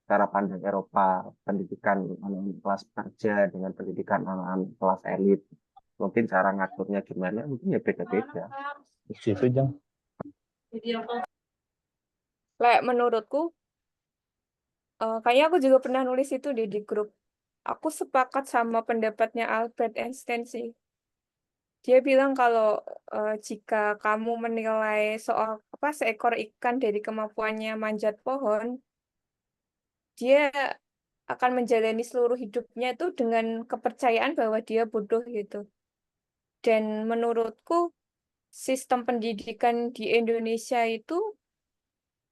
cara pandang Eropa, pendidikan anak-anak kelas kerja dengan pendidikan anak-anak kelas elit. Mungkin cara ngaturnya gimana, mungkin ya beda-beda. Di situ Jang. Kayak menurutku, kayaknya aku juga pernah nulis itu di grup. Aku sepakat sama pendapatnya Albert Einstein sih. Dia bilang kalau jika kamu menilai soal apa seekor ikan dari kemampuannya manjat pohon, dia akan menjalani seluruh hidupnya itu dengan kepercayaan bahwa dia bodoh gitu. Dan menurutku sistem pendidikan di Indonesia itu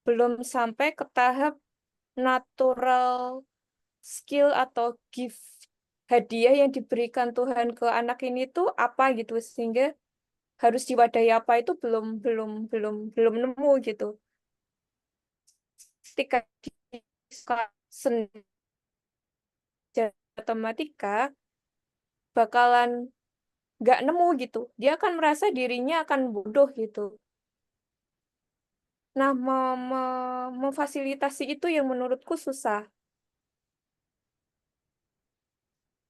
belum sampai ke tahap natural skill atau gift hadiah yang diberikan Tuhan ke anak ini tuh apa gitu sehingga harus diwadahi apa itu belum nemu gitu. Ketika di sekolah seni matematika bakalan nggak nemu gitu. Dia akan merasa dirinya akan bodoh gitu. Nah, memfasilitasi itu yang menurutku susah.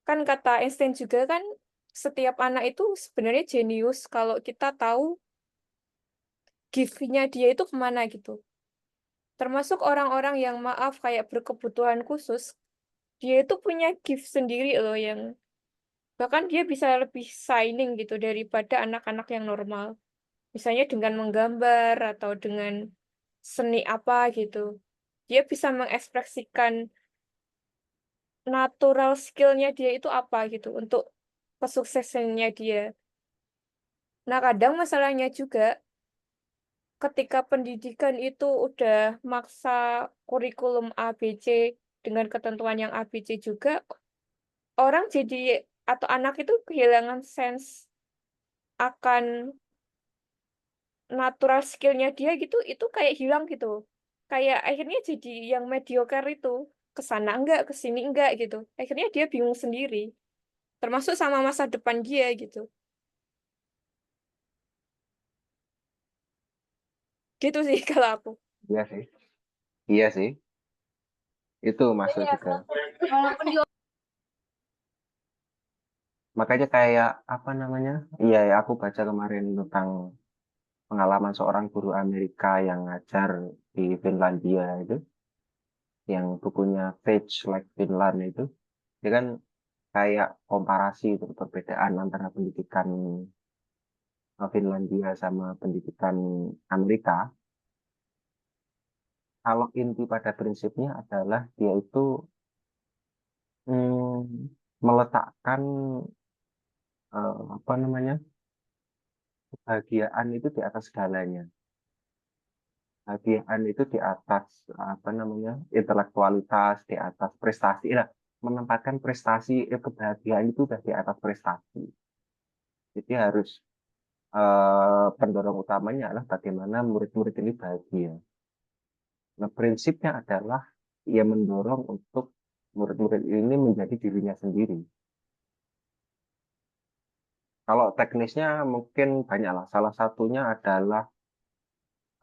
Kan kata Einstein juga kan, setiap anak itu sebenarnya jenius kalau kita tahu gift-nya dia itu kemana gitu. Termasuk orang-orang yang maaf kayak berkebutuhan khusus, dia itu punya gift sendiri loh yang bahkan dia bisa lebih shining gitu daripada anak-anak yang normal. Misalnya dengan menggambar atau dengan seni apa gitu. Dia bisa mengekspresikan natural skill-nya dia itu apa gitu untuk kesuksesannya dia. Nah, kadang masalahnya juga ketika pendidikan itu udah maksa kurikulum A, B, C dengan ketentuan yang ABC juga, orang jadi atau anak itu kehilangan sense akan natural skill-nya dia gitu, itu kayak hilang gitu. Kayak akhirnya jadi yang mediocre itu, ke sana enggak, ke sini enggak gitu. Akhirnya dia bingung sendiri, termasuk sama masa depan dia gitu. Gitu sih kalau aku. Iya sih. Iya sih. Itu masuk juga. Makanya kayak apa namanya? Iya, ya, aku baca kemarin tentang pengalaman seorang guru Amerika yang ngajar di Finlandia itu, yang bukunya Page Like Finland itu. Dia kan kayak komparasi itu perbedaan antara pendidikan Finlandia sama pendidikan Amerika. Kalau inti pada prinsipnya adalah dia itu meletakkan apa namanya, kebahagiaan itu di atas segalanya. Kebahagiaan itu di atas apa namanya, intelektualitas, di atas prestasi lah. Menempatkan prestasi, kebahagiaan itu udah di atas prestasi. Jadi harus pendorong utamanya adalah bagaimana murid-murid ini bahagia. Nah, prinsipnya adalah ia mendorong untuk murid-murid ini menjadi dirinya sendiri. Kalau teknisnya mungkin banyak lah. Salah satunya adalah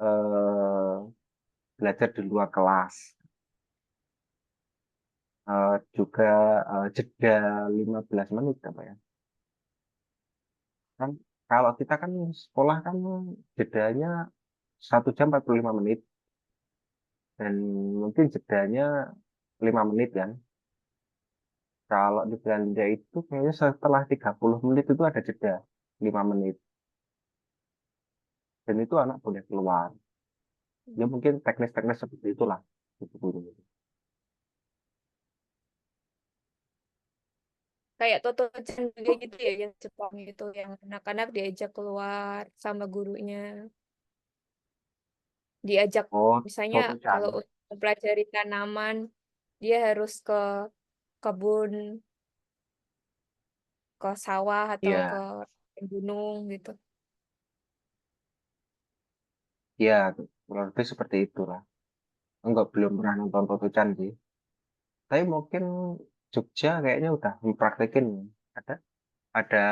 eh, belajar di luar kelas. Juga jeda 15 menit apa ya. Kan kalau kita kan sekolah kan jedanya 1 jam 45 menit. Dan mungkin jedanya 5 menit kan. Kalau di Belanda itu kayaknya setelah 30 menit itu ada jeda 5 menit. Dan itu anak boleh keluar. Ya mungkin teknis-teknis seperti itulah. Gitu. Kayak Toto-chan juga gitu ya, yang Jepang itu, yang anak-anak diajak keluar sama gurunya. Diajak, Oh, misalnya Toto-chan. kalau untuk mempelajari tanaman, dia harus ke kebun, ke sawah, atau ke Iya, gunung gitu. iya, kurang lebih seperti itulah. Enggak, belum pernah nonton Toto-chan sih. Tapi mungkin Jogja kayaknya udah mempraktekin. Ada ada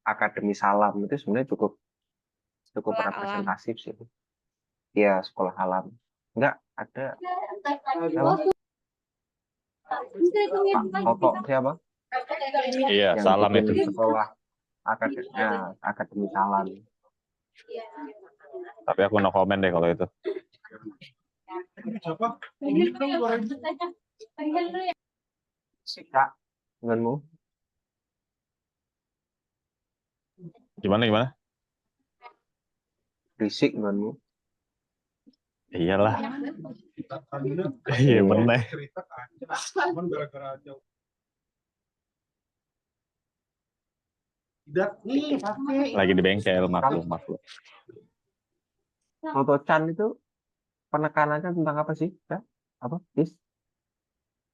Akademi Salam itu sebenarnya cukup cukup Sekolah alam. representatif sih. Iya, sekolah alam. Enggak, ada apa? Pak Toto siapa? Iya, Yang salam bikin itu. sekolah Akademi Salam. Tapi aku no comment deh kalau itu. Sih, Kak, denganmu? Gimana? Berisik denganmu? Iyalah. Iya Iya. bener. Lagi di bengkel, maklum. Toto-chan itu penekanannya tentang apa sih? Ya? Apa? Is?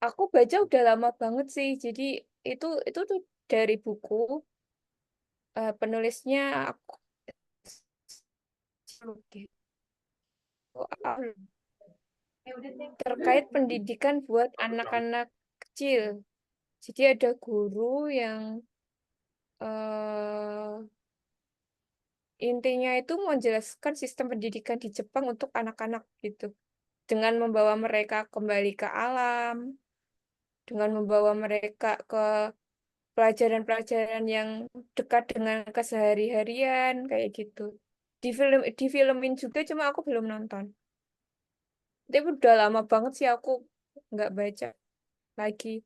Aku baca udah lama banget sih, jadi itu tuh dari buku, penulisnya aku lupa. Terkait pendidikan buat anak-anak kecil. Jadi ada guru yang eh, intinya itu menjelaskan sistem pendidikan di Jepang untuk anak-anak gitu. Dengan membawa mereka kembali ke alam, dengan membawa mereka ke pelajaran-pelajaran yang dekat dengan kesehari-harian kayak gitu. Difilmin juga, cuma aku belum nonton. Tapi udah lama banget sih aku nggak baca lagi.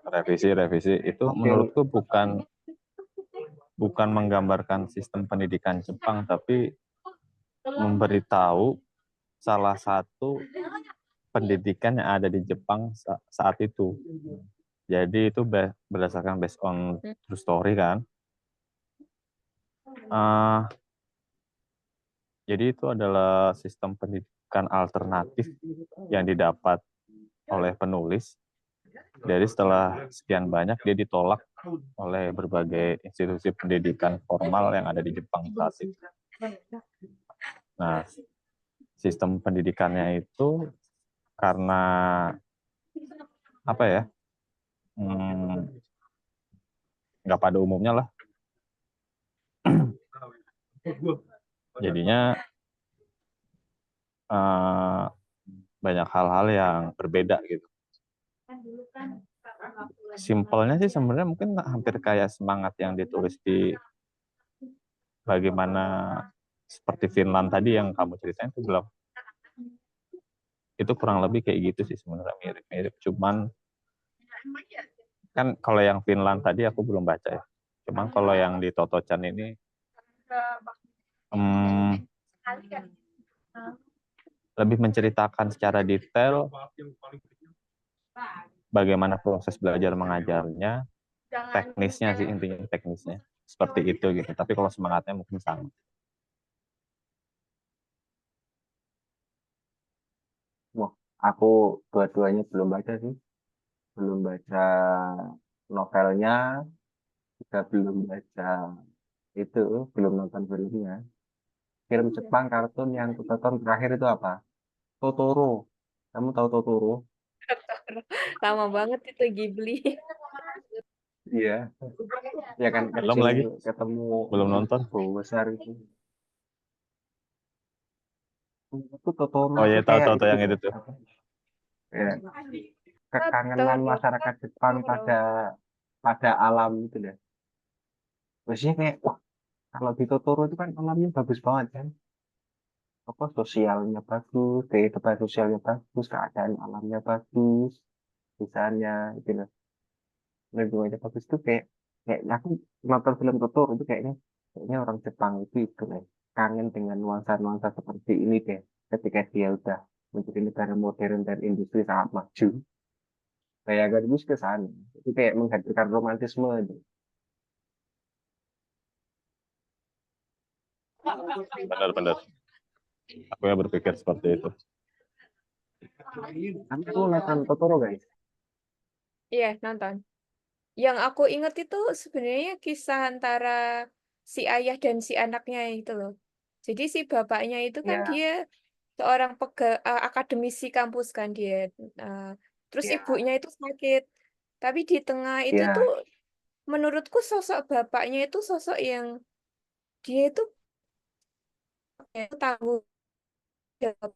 Revisi itu Oke. menurutku bukan menggambarkan sistem pendidikan Jepang, tapi memberitahu salah satu pendidikan yang ada di Jepang saat itu. Jadi itu berdasarkan based on true story kan. Jadi itu adalah sistem pendidikan alternatif yang didapat oleh penulis. Jadi setelah sekian banyak dia ditolak oleh berbagai institusi pendidikan formal yang ada di Jepang saat itu. Nah, sistem pendidikannya itu karena apa ya? Nggak pada umumnya lah. Jadinya banyak hal-hal yang berbeda gitu. Simpelnya sih sebenarnya mungkin hampir kayak semangat yang ditulis di bagaimana seperti Finland tadi yang kamu ceritain itu belum. Itu kurang lebih kayak gitu sih sebenarnya, mirip-mirip. Cuman kan kalau yang Finland tadi aku belum baca ya. Cuman kalau yang di Toto-chan ini lebih menceritakan secara detail bagaimana proses belajar mengajarnya, teknisnya sih intinya, teknisnya seperti itu gitu. Tapi kalau semangatnya mungkin sama. Wah, aku dua-duanya belum baca sih. Belum baca novelnya, juga belum baca itu, belum nonton filmnya. Film Jepang kartun yang aku tonton terakhir itu apa? Totoro. Kamu tahu Totoro? Lama banget itu Ghibli. Iya. Ya kan Belum kecil lagi, ketemu belum nonton. besar itu. Itu Totoro Oh itu iya, kayak tahu-tahu itu yang itu tuh. apa? Ya, kekangenan masyarakat Jepang pada alam itu deh. Biasanya kayak wah, kalau di Totoro itu kan alamnya bagus banget kan. Apa sosialnya bagus, kehidupan sosialnya bagus, keadaan alamnya bagus, misalnya itu loh. Lingkungannya bagus tuh kayak aku nonton film Totoro itu kayaknya orang Jepang itu lah kangen dengan nuansa-nuansa seperti ini deh ketika dia udah menjadi negara modern dan industri sangat maju kayak Garbus ke sana itu kayak menghadirkan romantisme itu. Benar-benar. Aku ya berpikir seperti itu. Tapi aku nonton Totoro guys. Iya, nonton. Yang aku inget itu sebenarnya kisah antara si ayah dan si anaknya itu loh. Jadi si bapaknya itu kan Ya, dia seorang akademisi kampus kan dia. Eh, terus ya, ibunya itu sakit. Tapi di tengah itu tuh ya, menurutku sosok bapaknya itu sosok yang dia itu tanggung jawab.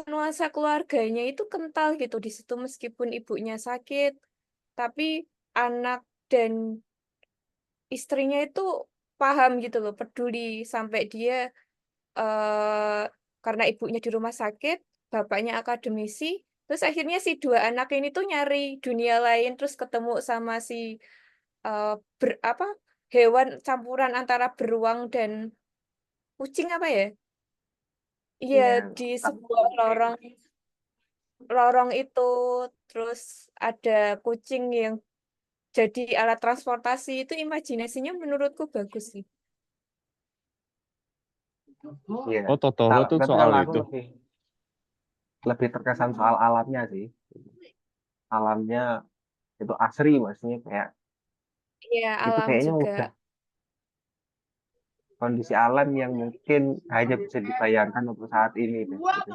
Nuansa keluarganya itu kental gitu di situ meskipun ibunya sakit, tapi anak dan istrinya itu paham gitu loh, peduli sampai dia eh karena ibunya di rumah sakit, bapaknya akademisi, terus akhirnya si dua anak ini tuh nyari dunia lain terus ketemu sama si eh, apa hewan campuran antara beruang dan kucing apa ya? Iya, ya. di sebuah lorong lorong itu terus ada kucing yang jadi alat transportasi itu imajinasinya menurutku bagus sih. Iya. Oh, Totoro tuh Tapi soal kalau aku itu. lebih terkesan soal alamnya sih. Alamnya itu asri maksudnya kayak Iya, itu alam kayaknya juga. udah kondisi alam yang mungkin hanya bisa dibayangkan untuk saat ini deh, gitu.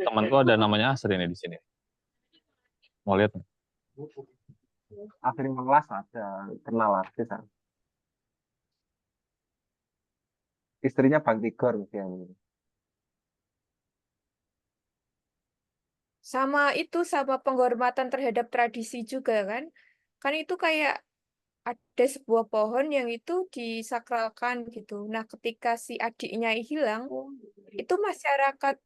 Temanku ada namanya Asri nih di sini. Mau lihat? Asri Melas ada kenal artis kan. Istrinya Bang Tigor gitu yang Sama itu sama penghormatan terhadap tradisi juga kan. Kan itu kayak ada sebuah pohon yang itu disakralkan gitu. Nah, ketika si adiknya hilang, itu masyarakat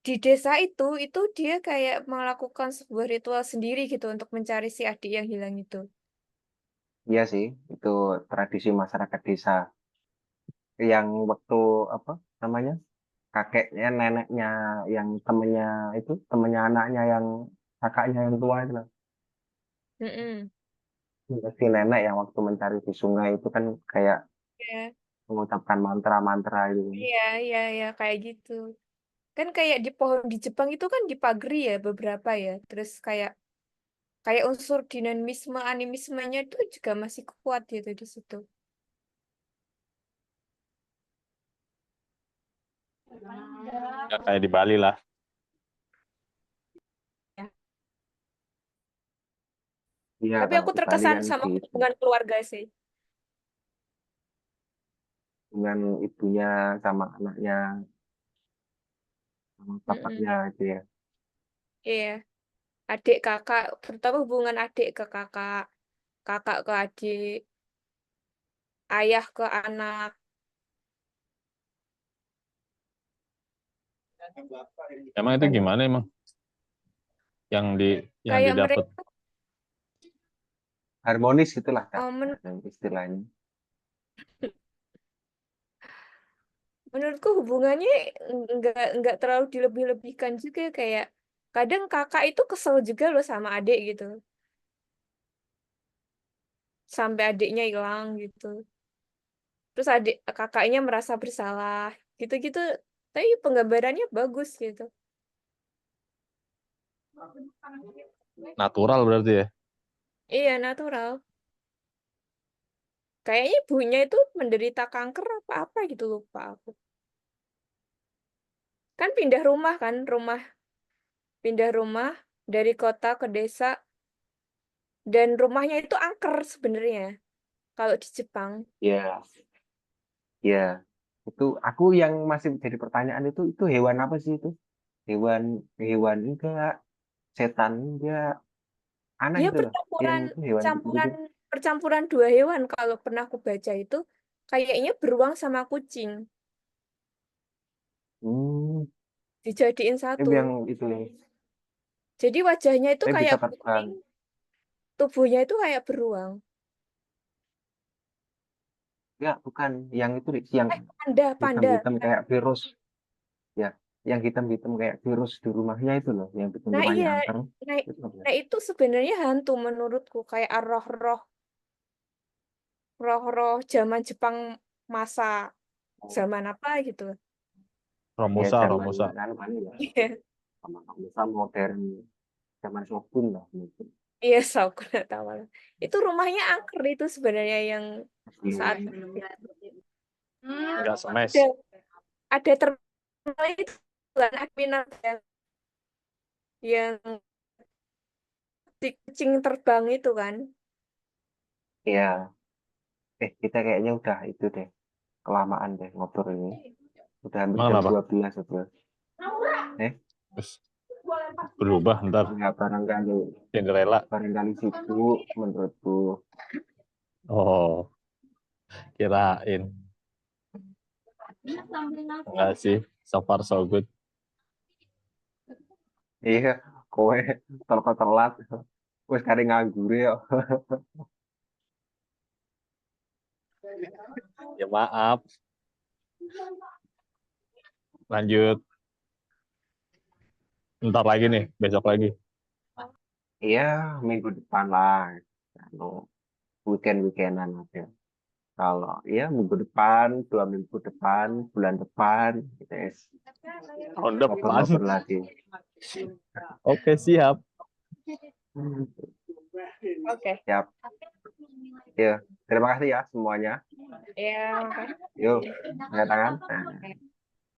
di desa itu dia kayak melakukan sebuah ritual sendiri gitu untuk mencari si adik yang hilang itu. iya sih itu tradisi masyarakat desa yang waktu apa namanya kakeknya neneknya yang temennya anaknya yang kakaknya yang tua itu loh. Mm-mm. Si nenek yang waktu mencari di sungai itu kan kayak Ya. mengucapkan mantra-mantra itu. Iya, kayak gitu. Kan kayak di pohon di Jepang itu kan dipagari ya beberapa ya. Terus kayak unsur dinamisme animismenya itu juga masih kuat gitu di situ. Ya, kayak di Bali lah. Ya. Iya, Tapi kalau aku di Bali terkesan kan sama gitu. hubungan keluarga sih. Dengan ibunya sama anaknya, sama Mm-mm. bapaknya gitu ya. Iya, adik kakak, terutama hubungan adik ke kakak, kakak ke adik, ayah ke anak. Emang itu gimana emang yang Kayak didapat? mereka, Harmonis itulah Kak, men- istilahnya. menurutku hubungannya nggak terlalu dilebih-lebihkan juga kayak kadang kakak itu kesel juga loh sama adik gitu, sampai adiknya hilang gitu. Terus kakaknya merasa bersalah, gitu-gitu. Tapi penggambarannya bagus gitu. Natural berarti ya? Iya, natural. Kayaknya ibunya itu menderita kanker apa-apa gitu lupa aku. Kan pindah rumah dari kota ke desa dan rumahnya itu angker sebenarnya kalau di Jepang. Ya, ya. Itu aku yang masih jadi pertanyaan itu hewan apa sih itu? Hewan hewan enggak, setan enggak. Aneh Dia itu loh. Yang percampuran itu hewan percampuran gitu. percampuran dua hewan kalau pernah aku baca itu kayaknya beruang sama kucing Hmm, dijadiin itu satu. yang itu ya. Jadi wajahnya itu Saya bisa kayak terbang. kucing, tubuhnya itu kayak beruang. Ya, bukan yang itu yang Panda, panda. hitam-hitam kayak virus. Ya, yang hitam-hitam kayak virus di rumahnya itu loh, yang bikin Nah rumahnya iya, angker. nah, Itu apa ya? nah itu sebenarnya hantu menurutku kayak roh-roh zaman Jepang masa zaman apa gitu. Ya, Romusa, zaman Romusa. kan ya. Iya, Sama sama modern zaman Shogun lah mungkin. iya aku nggak tahu. Itu rumahnya angker itu sebenarnya yang saat Nggak smash. ada ada terkenal itu kan Aquinata yang di kucing terbang itu kan. Ya, kita kayaknya udah itu deh, kelamaan deh ngobrol ini. Udah hampir Emang jam kenapa? 12 sudah. Eh, Terus berubah ntar ya barangkali Cinderella. barangkali sibuk menurutku. Oh, kirain. Enggak sih. So far so good. Iya, kowe telat. Wes kare nganggur ya. Ya maaf. Lanjut. Ntar lagi nih. Besok lagi. Iya, minggu depan lah. Kalau weekend-weekendan aja. Kalau ya minggu depan, 2 minggu depan, bulan depan, kita Tahun depan. ngobrol-ngobrol lagi. Oke, siap. Oke. Siap. Ya, terima kasih ya semuanya. Ya, makasih. Yuk, angkat tangan. Nah.